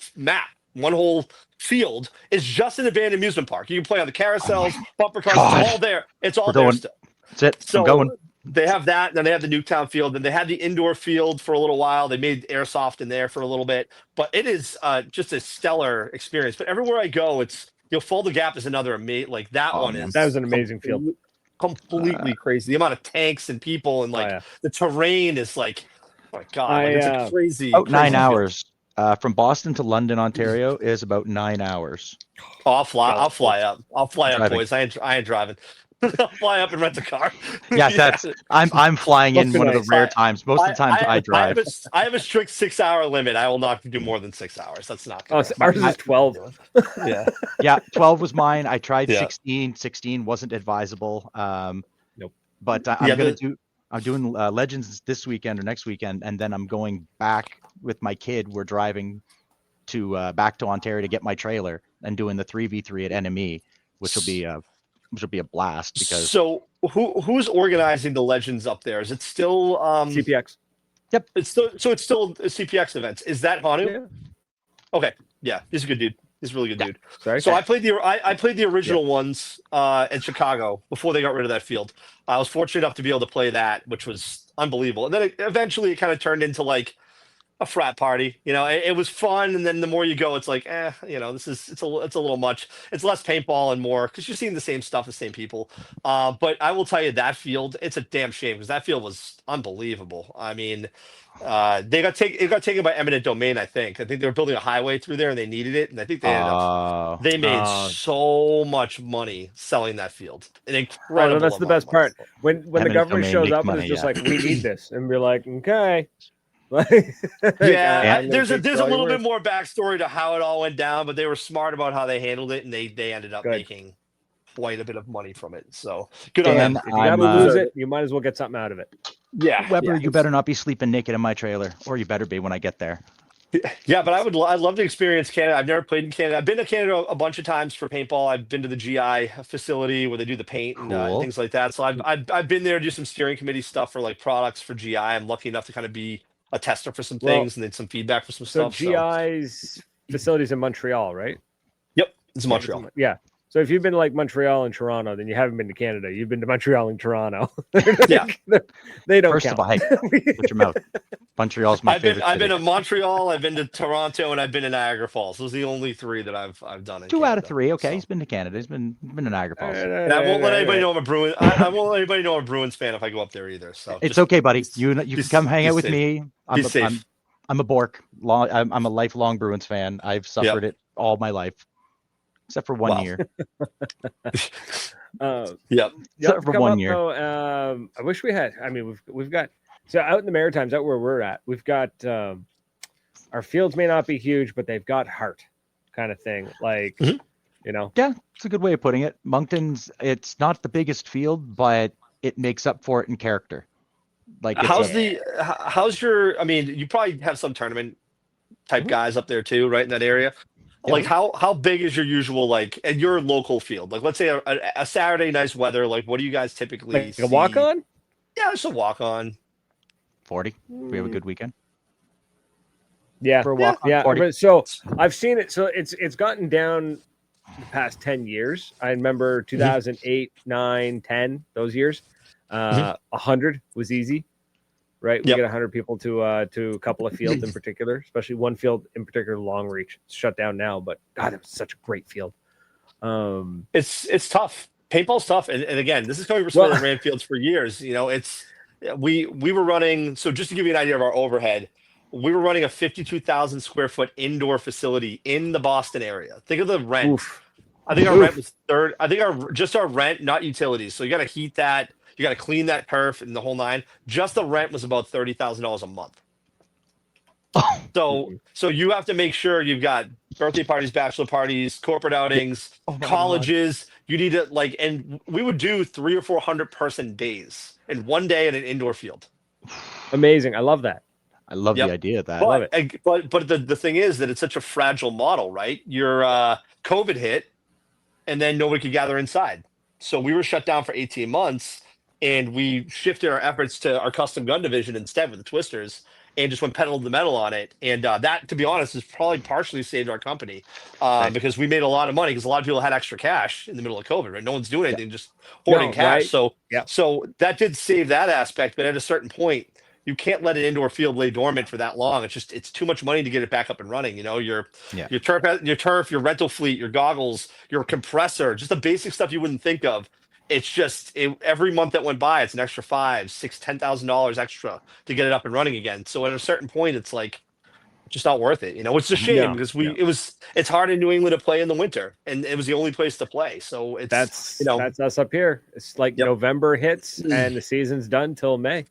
field is just an abandoned amusement park. You can play on the carousels, bumper cars, it's all there. It's all there still. That's it. So I'm going. They have that, then they have the Nuketown field, then they had the indoor field for a little while. They made airsoft in there for a little bit, but it is just a stellar experience. But everywhere I go, it's Fall the Gap is another amazing. Like that one is. That was an amazing field. Completely crazy. The amount of tanks and people and the terrain is like, oh my God, it's a crazy. 9 hours. From Boston to London, Ontario is about 9 hours. Oh, I'll fly up. I'll fly up, boys. I ain't driving. I'll fly up and rent a car. Yes, I'm flying in one of the rare times. Most of the time I drive. I have a strict 6 hour limit. I will not do more than 6 hours. That's not good. Ours is 12. Yeah, 12 was mine. I tried 16. 16 wasn't advisable. Nope. But I'm doing Legends this weekend or next weekend, and then I'm going back with my kid. We're driving to back to Ontario to get my trailer and doing the 3v3 at NME, which will be a blast. Because who's organizing the Legends up there? Is it still CPX? Yep. It's still CPX events. Is that Hanu? Yeah. Okay. Yeah, he's a good dude. He's a really good dude. Sorry. So I played the original ones in Chicago before they got rid of that field. I was fortunate enough to be able to play that, which was unbelievable. And then eventually it kind of turned into like a frat party. It was fun, and then the more you go, it's like, it's a little much. It's less paintball and more because you're seeing the same stuff, the same people. But I will tell you that field, it's a damn shame because that field was unbelievable. I mean, it got taken by eminent domain. I think they were building a highway through there and they needed it, and I think they made so much money selling that field. An incredible. That's the best part. When the government shows up and it's just like, we need this, and we're like, okay. There's a little bit more backstory to how it all went down, but they were smart about how they handled it, and they ended up making quite a bit of money from it. So good on them. If you gotta lose it, you might as well get something out of it. Yeah, Weber, you better not be sleeping naked in my trailer, or you better be when I get there. Yeah, but I'd love to experience Canada. I've never played in Canada. I've been to Canada a bunch of times for paintball. I've been to the GI facility where they do the paint and things like that. So I've been there to do some steering committee stuff for like products for GI. I'm lucky enough to kind of be a tester for some things and then some feedback for some stuff. GI's facilities in Montreal, right? Yep, it's Montreal. Yeah. So if you've been to like Montreal and Toronto, then you haven't been to Canada. You've been to Montreal and Toronto. Yeah, they don't First count. of all, hey, put your mouth. Montreal's my favorite. I've been to Montreal, I've been to Toronto, and I've been to Niagara Falls. Those are the only 3 that I've done. In 2 Canada, out of 3. Okay, so. he's been to Canada. He's been to Niagara Falls. And I won't let anybody know I'm a Bruin. I won't let anybody know I'm a Bruins fan if I go up there either. So it's okay, buddy. You can come hang out with safe. me. I'm a Bork. I'm a lifelong Bruins fan. I've suffered it all my life, except for 1 year. Except for 1 year. Though, I wish we had. I mean, we've got so out in the Maritimes, out where we're at, we've got our fields may not be huge, but they've got heart, kind of thing. Like you know, yeah, it's a good way of putting it. Moncton's, it's not the biggest field, but it makes up for it in character. Like, how's your? I mean, you probably have some tournament type guys up there too, right in that area. Yeah. Like, how big is your usual, like, at your local field? Like, let's say a Saturday, nice weather. Like, what do you guys typically see? A walk on? Yeah, it's a walk on. 40. We have a good weekend. Yeah, for a walk on. Yeah. 40. So I've seen it. So it's gotten down the past 10 years. I remember 2008, 9, 10, those years. 100 was easy, right? We get 100 people to a couple of fields in particular, especially one field in particular, Long Reach. It's shut down now, but God, it was such a great field. It's tough. Paintball's tough, and again, this is coming from somebody that ran fields for years. You know, we were running. So just to give you an idea of our overhead, we were running a 52,000 square foot indoor facility in the Boston area. Think of the rent. Oof. I think our rent was third. I think our rent, not utilities. So you got to heat that. You got to clean that turf and the whole 9. Just the rent was about $30,000 a month. So you have to make sure you've got birthday parties, bachelor parties, corporate outings, colleges. God. You need to and we would do 300 or 400 person days in one day at an indoor field. Amazing. I love that. I love the idea of that. I love it. But the thing is that it's such a fragile model, right? Your COVID hit, and then nobody could gather inside. So we were shut down for 18 months, and we shifted our efforts to our custom gun division instead with the Twisters, and just went pedal to the metal on it. And that, to be honest, has probably partially saved our company because we made a lot of money because a lot of people had extra cash in the middle of COVID, right? No one's doing anything, just hoarding cash. Right? So that did save that aspect. But at a certain point, you can't let an indoor field lay dormant for that long. It's too much money to get it back up and running. You know, your turf, your rental fleet, your goggles, your compressor, just the basic stuff you wouldn't think of. It's just every month that went by, it's an extra $5,000, $6,000, $10,000 extra to get it up and running again. So at a certain point, it's like just not worth it. You know, it's a shame because it's hard in New England to play in the winter, and it was the only place to play. So that's us up here. It's like November hits and the season's done till May.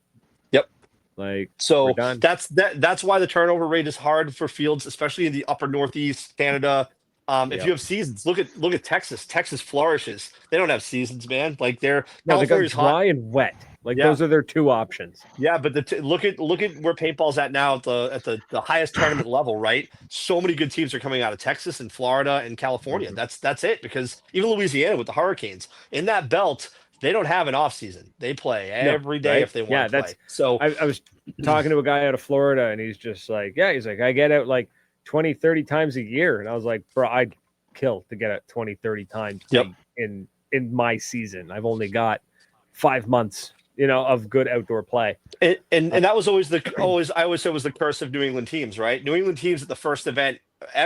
Like, so that's why the turnover rate is hard for fields, especially in the upper Northeast Canada. If you have seasons, look at Texas. Texas flourishes. They don't have seasons, man. Like they got dry and wet. Like those are their 2 options. Yeah, but look at where paintball's at now at the highest tournament level, right? So many good teams are coming out of Texas and Florida and California. That's it, because even Louisiana with the Hurricanes in that belt. They don't have an off season. They play every day if they want to play. So I was talking to a guy out of Florida, and he's just like, I get out like 20, 30 times a year. And I was like, bro, I'd kill to get out 20, 30 times in my season. I've only got 5 months, of good outdoor play. And that was always I always say was the curse of New England teams, right? New England teams at the first event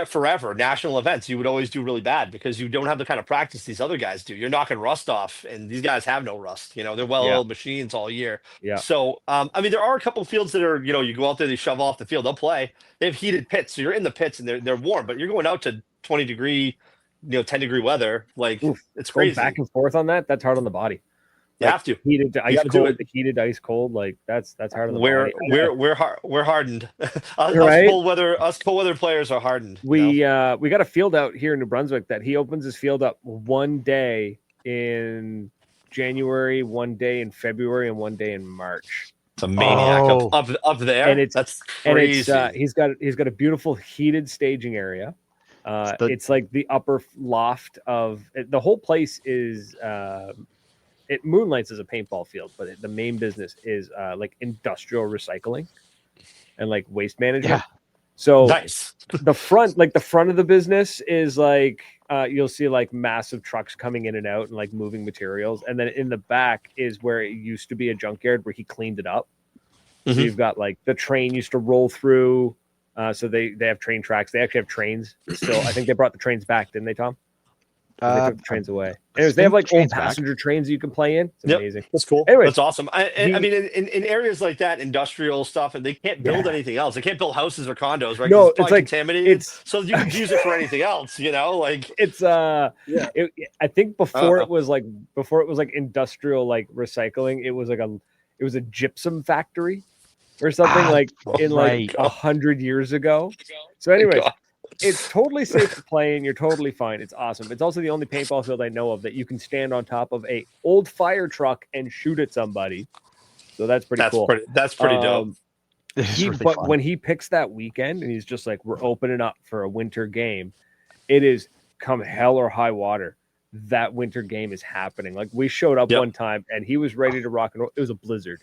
forever, national events, you would always do really bad because you don't have the kind of practice these other guys do. You're knocking rust off, and these guys have no rust. They're well-oiled machines all year. Yeah. So, I mean, there are a couple of fields that are, you go out there, they shove off the field, they'll play. They have heated pits, so you're in the pits and they're warm, but you're going out to 20-degree, 10-degree weather. Like, it's crazy. Back and forth on that. That's hard on the body. You have to. Heated to ice cold, the heated ice cold, like that's hard on the body. We're hardened. Right? Us cold weather players are hardened. We got a field out here in New Brunswick that he opens his field up one day in January, one day in February, and one day in March. It's a maniac up there, and that's crazy. And he's got a beautiful heated staging area. It's like the upper loft of the whole place is. It moonlights as a paintball field, but the main business is like industrial recycling. and like waste management. Yeah. So nice. the front of the business is like you'll see like massive trucks coming in and out and like moving materials, and then in the back is where it used to be a junkyard where he cleaned it up. So you've got like the train used to roll through. So they have train tracks. They actually have trains still. I think they brought the trains back, didn't they, Tom? They took the trains away. Anyways, they have like old passenger trains you can play in. It's amazing. That's cool. Anyways, that's awesome. I mean, in areas like that, industrial stuff, and they can't build anything else. They can't build houses or condos, right? No, it's like contaminated. So you can use it for anything else, like it's I think before it was like industrial like recycling, it was a gypsum factory or something like 100 years ago. So anyways, it's totally safe to play and you're totally fine. It's awesome. It's also the only paintball field I know of that you can stand on top of a old fire truck and shoot at somebody. So that's pretty cool. That's pretty dope. But when he picks that weekend and he's just like, we're opening up for a winter game, it is come hell or high water. That winter game is happening. Like we showed up one time and he was ready to rock and roll. It was a blizzard.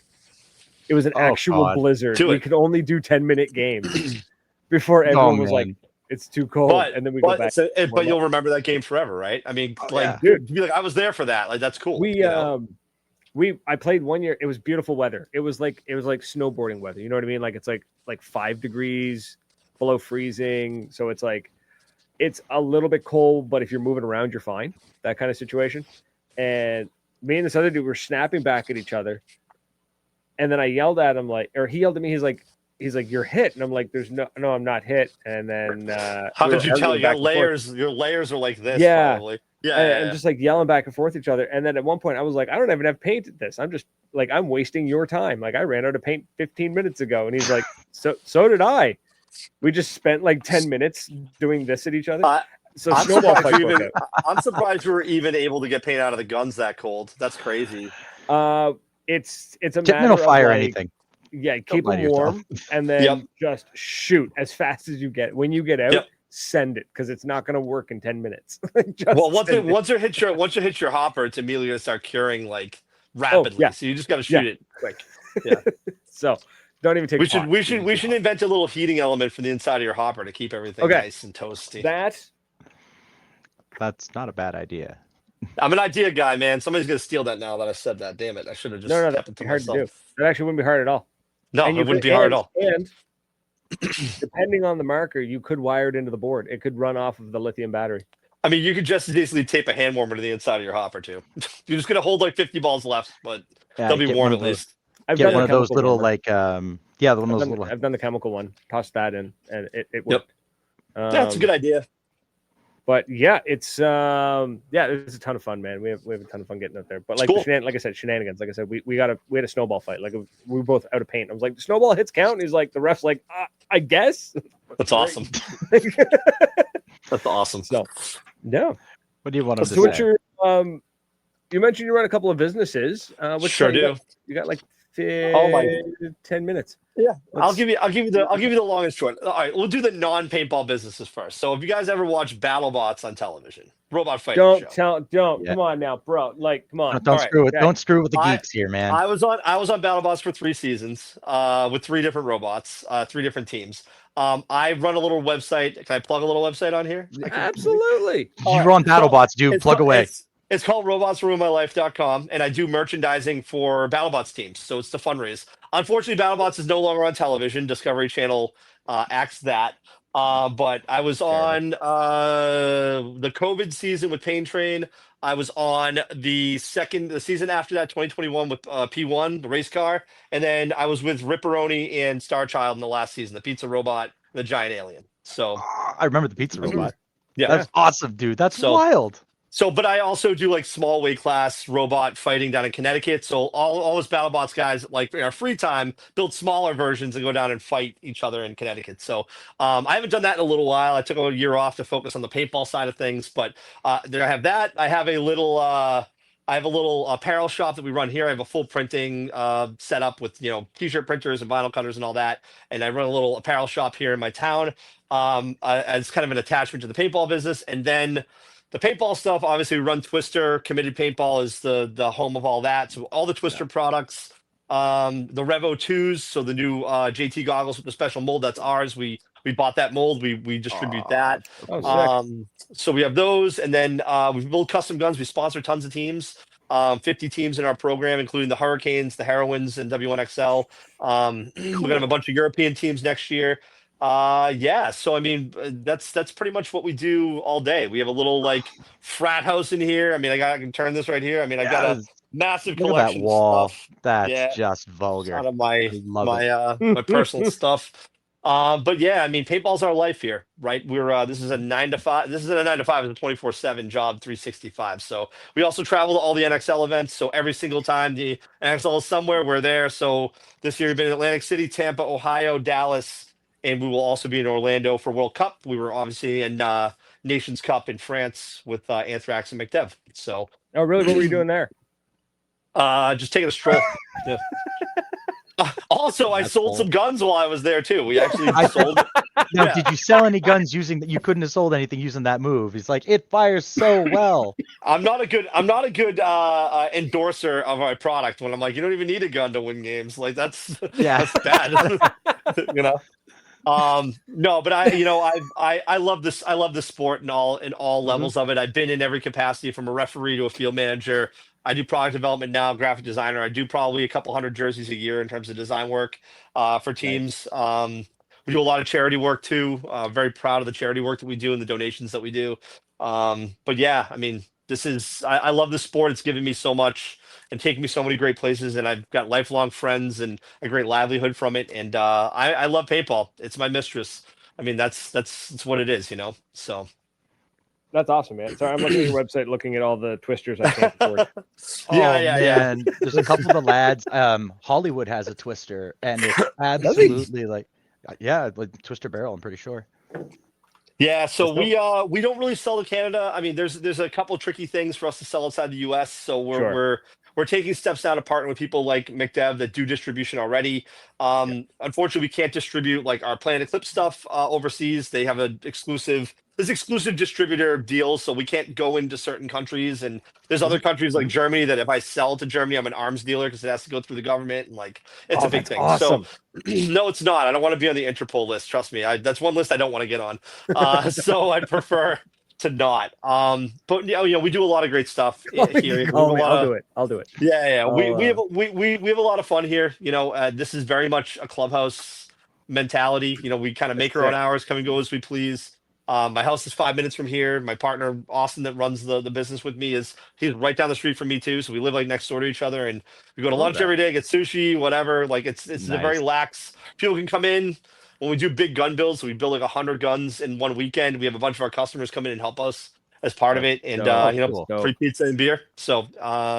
It was an actual blizzard. We could only do 10-minute games before everyone was like, it's too cold. And then we go back. But you'll remember that game forever, right? I mean, dude, be like, I was there for that. Like, that's cool. I played one year. It was beautiful weather. It was like snowboarding weather. You know what I mean? Like it's like 5 degrees below freezing. So it's like, it's a little bit cold, but if you're moving around, you're fine. That kind of situation. And me and this other dude were snapping back at each other. And then I yelled at him he yelled at me. He's like, you're hit. And I'm like, no, I'm not hit. And then how could you tell? Your layers are like this. Yeah. Probably. And just like yelling back and forth at each other. And then at one point I was like, I don't even have paint at this. I'm just like, I'm wasting your time. Like I ran out of paint 15 minutes ago. And he's like, so did I. We just spent like 10 minutes doing this at each other. So I'm surprised we were even able to get paint out of the guns that cold. That's crazy. It's a matter of fire anything. Yeah, keep them warm and then just shoot as fast as you get. When you get out, send it because it's not going to work in 10 minutes. Once it hits your hopper, it's immediately going to start curing like rapidly. So you just got to shoot it quick. Yeah. So don't even take. We should invent a little heating element for the inside of your hopper to keep everything nice and toasty. That's not a bad idea. I'm an idea guy, man. Somebody's gonna steal that now that I said that. Damn it! I should have just kept it to hard myself. To do. That actually wouldn't be hard at all. No, it wouldn't be hard at all. And depending on the marker, you could wire it into the board. It could run off of the lithium battery. I mean, you could just as easily tape a hand warmer to the inside of your hopper too. You're just gonna hold like 50 balls left, but they'll be warm at least. I've done one of those little I've done the chemical one. Toss that in, and it worked. That's a good idea. But it's a ton of fun, man. We have a ton of fun getting out there. But like like I said, shenanigans. Like I said, we had a snowball fight. Like we were both out of paint. I was like, the snowball hits count. And he's like, the ref's like, I guess. That's awesome. That's awesome. So yeah. What do you want to say? You mentioned you run a couple of businesses. Sure do. You got like 10 minutes. Yeah, I'll give you the long and short. All right, we'll do the non-paintball businesses first. So, if you guys ever watch BattleBots on television, robot fighting show. Come on now, bro. Like, come on. Don't screw with the geeks here, man. I was on BattleBots for 3 seasons, with 3 different robots, 3 different teams. I run a little website. Can I plug a little website on here? Absolutely. You run BattleBots, dude. Plug away. It's called robotsruinmylife.com, and I do merchandising for BattleBots teams. So it's the fundraise. Unfortunately, BattleBots is no longer on television. Discovery Channel axed that. But I was on the COVID season with Pain Train. I was on the season after that, 2021, with P1, the race car. And then I was with Ripperoni and Starchild in the last season, the pizza robot, the giant alien. So I remember the pizza robot. Yeah. That's awesome, dude. That's wild. So, but I also do like small weight class robot fighting down in Connecticut. So all those BattleBots guys, like in our free time, build smaller versions and go down and fight each other in Connecticut. So I haven't done that in a little while. I took a year off to focus on the paintball side of things. But there I have that. I have a little apparel shop that we run here. I have a full printing setup with t-shirt printers and vinyl cutters and all that. And I run a little apparel shop here in my town as kind of an attachment to the paintball business. And then the paintball stuff, obviously, we run Twister. Committed Paintball is the home of all that. So all the Twister products, the Revo 2s, so the new JT goggles with the special mold, that's ours. We bought that mold. We distribute that. So we have those, and then we build custom guns. We sponsor tons of teams. 50 teams in our program, including the Hurricanes, the Heroines, and W1XL. We're gonna have a bunch of European teams next year. So I mean, that's pretty much what we do all day. We have a little like frat house in here. I mean, I can turn this right here. I mean, I got a massive collection of wall. Stuff. That's just vulgar. Out of my personal stuff. But yeah, I mean, paintball's our life here, right? We're this is a 9 to 5. This isn't a 9 to 5. It's a 24/7 job, 365. So we also travel to all the NXL events. So every single time the NXL is somewhere, we're there. So this year we've been in Atlantic City, Tampa, Ohio, Dallas, and we will also be in Orlando for World Cup. We were obviously in Nations Cup in France with Anthrax and McDev. So oh really? What were you doing there? Just taking a stroll. Yeah. Also, I sold some guns while I was there too. We actually sold. Now, did you sell any guns using that? You couldn't have sold anything using that move. He's like, it fires so well. I'm not a good endorser of my product when I'm like, you don't even need a gun to win games. Like that's bad. No, but I love this. I love the sport in all levels of it. I've been in every capacity, from a referee to a field manager. I do product development now, graphic designer. I do probably a couple hundred jerseys a year in terms of design work for teams. Nice. We do a lot of charity work too. Very proud of the charity work that we do and the donations that we do. But yeah, I mean, I love this sport. It's given me so much and taken me so many great places, and I've got lifelong friends and a great livelihood from it. And I love paintball. It's my mistress. I mean, that's what it is, so. That's awesome, man. Sorry, I'm looking at your website, looking at all the twisters I can't afford. Yeah. There's a couple of the lads. Hollywood has a twister, and it's absolutely like twister barrel. I'm pretty sure. Yeah, so we don't really sell to Canada. I mean, there's a couple of tricky things for us to sell outside the U.S. So we're taking steps now to partner with people like McDev that do distribution already. Unfortunately, we can't distribute like our Planet Eclipse stuff overseas. They have exclusive distributor deals, so we can't go into certain countries. And there's other countries like Germany that if I sell to Germany, I'm an arms dealer because it has to go through the government, and like it's a big thing. Awesome. So no, it's not. I don't want to be on the Interpol list. Trust me, that's one list I don't want to get on. So I prefer to not. But we do a lot of great stuff here. I'll do it. Yeah. We have a lot of fun here. This is very much a clubhouse mentality. We kind of make our own hours, come and go as we please. My house is 5 minutes from here. My partner Austin, that runs the business with me, he's right down the street from me too. So we live like next door to each other, and we go to lunch every day, get sushi, whatever. Like it's nice. A very lax. People can come in. When we do big gun builds, we build like 100 guns in one weekend. We have a bunch of our customers come in and help us as part of it, and free pizza and beer. So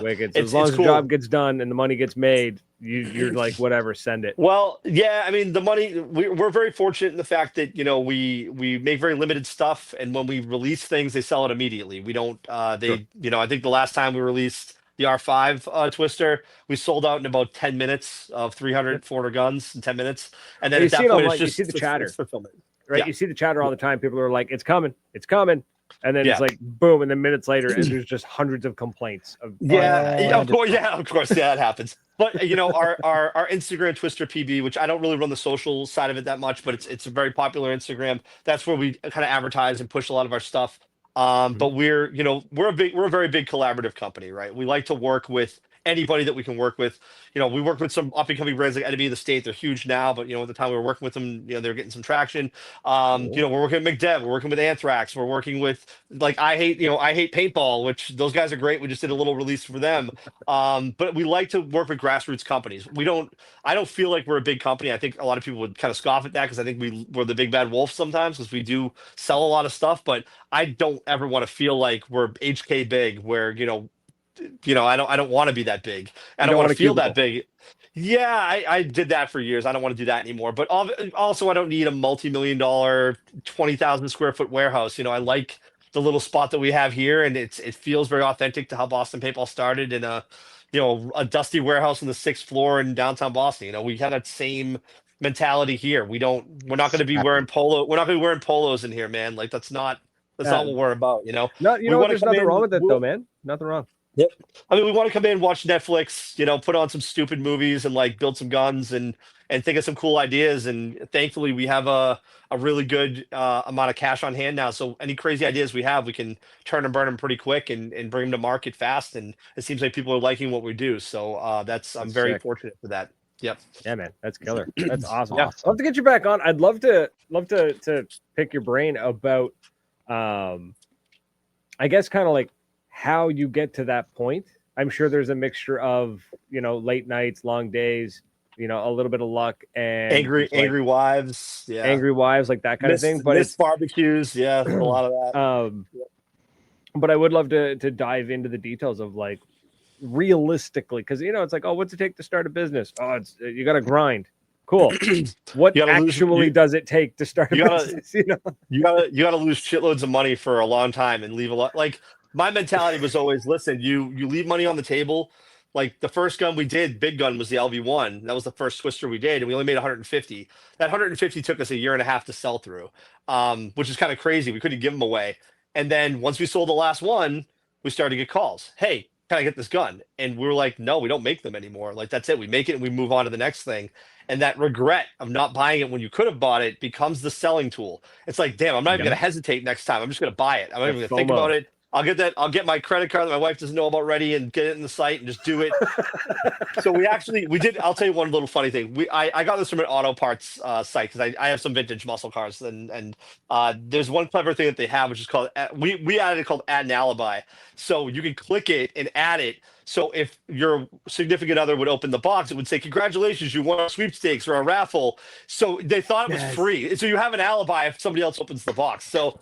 wicked. So as long as the job gets done and the money gets made, you're like, whatever, send it. Well, yeah, I mean, the money, we're very fortunate in the fact that we make very limited stuff, and when we release things, they sell it immediately. We don't I think the last time we released the R5 twister, we sold out in about 10 minutes of 300, 400 guns in 10 minutes. And then at that point, it's just, you see the chatter, fulfillment. Right? Yeah. You see the chatter all the time. People are like, it's coming. And then it's like, boom. And then minutes later, and there's just hundreds of complaints. Of course. Yeah, that happens. But, our Instagram Twister PB, which I don't really run the social side of it that much, but it's a very popular Instagram. That's where we kind of advertise and push a lot of our stuff. But we're a very big collaborative company, right? We like to work with anybody that we can work with. We work with some up and coming brands like Enemy of the State. They're huge now, but at the time we were working with them, they're getting some traction. We're working with McDev, we're working with Anthrax, we're working with like I hate Paintball, which those guys are great. We just did a little release for them. But we like to work with grassroots companies. I don't feel like we're a big company. I think a lot of people would kind of scoff at that because I think we're the big bad wolf sometimes because we do sell a lot of stuff, but I don't ever want to feel like we're HK big where, I don't want to be that big. I don't want to feel that big. Yeah, I did that for years. I don't want to do that anymore. But also, I don't need a multi-million-dollar, 20,000 square foot warehouse. I like the little spot that we have here, and it feels very authentic to how Boston Paintball started in a dusty warehouse on the 6th floor in downtown Boston. We had that same mentality here. We're not going to be wearing polo. We're not going to be wearing polos in here, man. Like that's not what we're about. No, there's nothing wrong with it though, man. Nothing wrong. Yep. I mean, we want to come in, watch Netflix, put on some stupid movies and like build some guns and think of some cool ideas. And thankfully, we have a really good amount of cash on hand now. So any crazy ideas we have, we can turn and burn them pretty quick and bring them to market fast. And it seems like people are liking what we do. So I'm very fortunate for that. Yep. Yeah, man, that's killer. That's awesome. Yeah. I'd love to get you back on. I'd love to pick your brain about, I guess, kind of like how you get to that point. I'm sure there's a mixture of, late nights, long days, a little bit of luck and angry wives. Yeah. Angry wives, like that kind of thing. But it's barbecues. Yeah. A lot of that. But I would love to dive into the details of like realistically, because it's like, oh, what's it take to start a business? Oh, you got to grind. Cool. What actually does it take to start a business? You got to lose shitloads of money for a long time and leave a lot. Like my mentality was always, listen, you leave money on the table. Like the first gun we did, big gun, was the LV1. That was the first Twister we did, and we only made 150. That 150 took us a year and a half to sell through, which is kind of crazy. We couldn't give them away. And then once we sold the last one, we started to get calls. Hey, can I get this gun? And we were like, no, we don't make them anymore. Like, that's it. We make it and we move on to the next thing. And that regret of not buying it when you could have bought it becomes the selling tool. It's like, damn, I'm not even going to hesitaate next time. I'm just going to buy it. I'm not even going to think about it. I'll get my credit card that my wife doesn't know about ready and get it in the site and just do it. So we did. I'll tell you one little funny thing. I got this from an auto parts site because I have some vintage muscle cars and there's one clever thing that they have, which is called, we added it called add an alibi. So you can click it and add it. So if your significant other would open the box, it would say, congratulations, you won a sweepstakes or a raffle. So they thought it was free. So you have an alibi if somebody else opens the box. So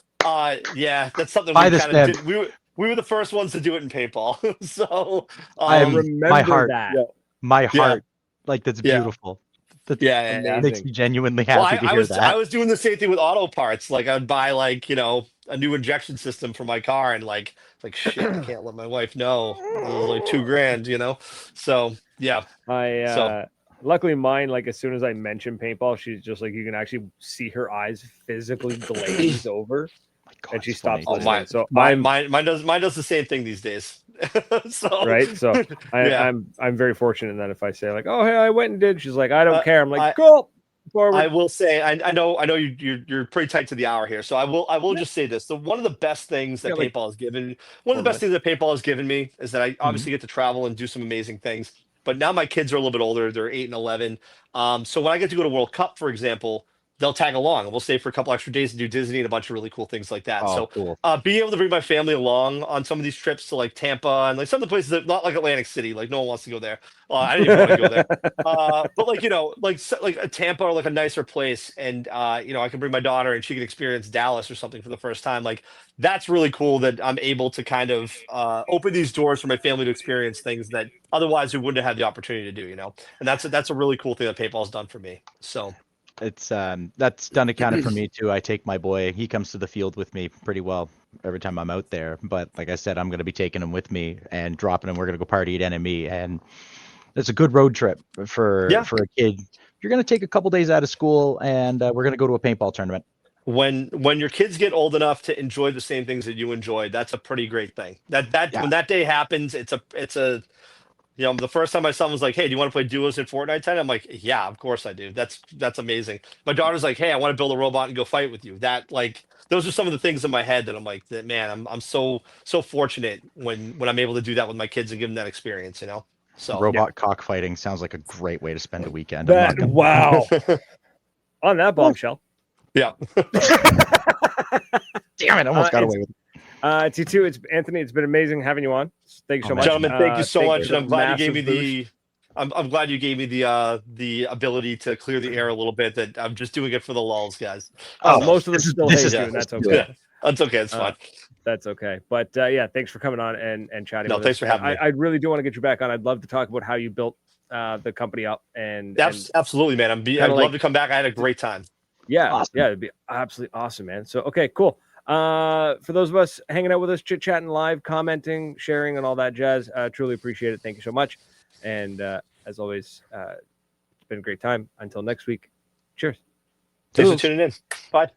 yeah, that's something we kind of did. We were the first ones to do it in paintball. So I remember that. My heart, like, that's beautiful. That's It makes me genuinely happy to hear that. I was doing the same thing with auto parts. Like I'd buy like, a new injection system for my car and like shit, I can't let my wife know. It was like $2,000, So yeah. Luckily mine, like as soon as I mention paintball, she's just like, you can actually see her eyes physically glaze over. God, and she stops listening. So mine does the same thing these days. So I'm very fortunate in that if I say like, oh hey, I went and did, she's like, I don't care. I'm like, cool. Forward. I will say, I know you're pretty tight to the hour here, so I will just say this: one of the best things that paintball has given, me is that I obviously get to travel and do some amazing things. But now my kids are a little bit older; they're 8 and 11. So when I get to go to World Cup, for example, they'll tag along and we'll stay for a couple extra days to do Disney and a bunch of really cool things like that. Cool. Being able to bring my family along on some of these trips to like Tampa and like some of the places that not like Atlantic City, like no one wants to go there. I didn't even want to go there. But like a Tampa or like a nicer place. And, I can bring my daughter and she can experience Dallas or something for the first time. Like that's really cool that I'm able to kind of open these doors for my family to experience things that otherwise we wouldn't have had the opportunity to do, and that's a really cool thing that PayPal's done for me. So. It's that's done accounted for me too. I take my boy, he comes to the field with me pretty well every time I'm out there. But like I said, I'm going to be taking him with me and dropping him. We're going to go party at NME, and it's a good road trip for a kid. You're going to take a couple days out of school, and we're going to go to a paintball tournament. When your kids get old enough to enjoy the same things that you enjoy, that's a pretty great thing. When that day happens, it's a the first time my son was like, hey, do you want to play duos in Fortnite tonight? I'm like, yeah, of course I do. That's amazing. My daughter's like, hey, I want to build a robot and go fight with you. That, like, those are some of the things in my head that I'm like, that man, I'm so fortunate when I'm able to do that with my kids and give them that experience, So robot cockfighting sounds like a great way to spend a weekend. Wow. On that bombshell. Yeah. Damn it, almost got away with it. T2, it's Anthony. It's been amazing having you on. Thank you so much, gentlemen. Thank you so much, and I'm glad you gave me I'm glad you gave me the ability to clear the air a little bit. That I'm just doing it for the lulls, guys. Most of them still hate you, and that's okay. Yeah, that's okay. It's fine. That's okay. But yeah, thanks for coming on and chatting. No, thanks for having me. I really do want to get you back on. I'd love to talk about how you built the company up and absolutely, man. I'd love to come back. I had a great time. Yeah, awesome. Yeah, it'd be absolutely awesome, man. So okay, cool. For those of us hanging out with us, chit-chatting live, commenting, sharing, and all that jazz, truly appreciate it. Thank you so much. And as always, it's been a great time. Until next week, cheers. Thanks for tuning in. Bye.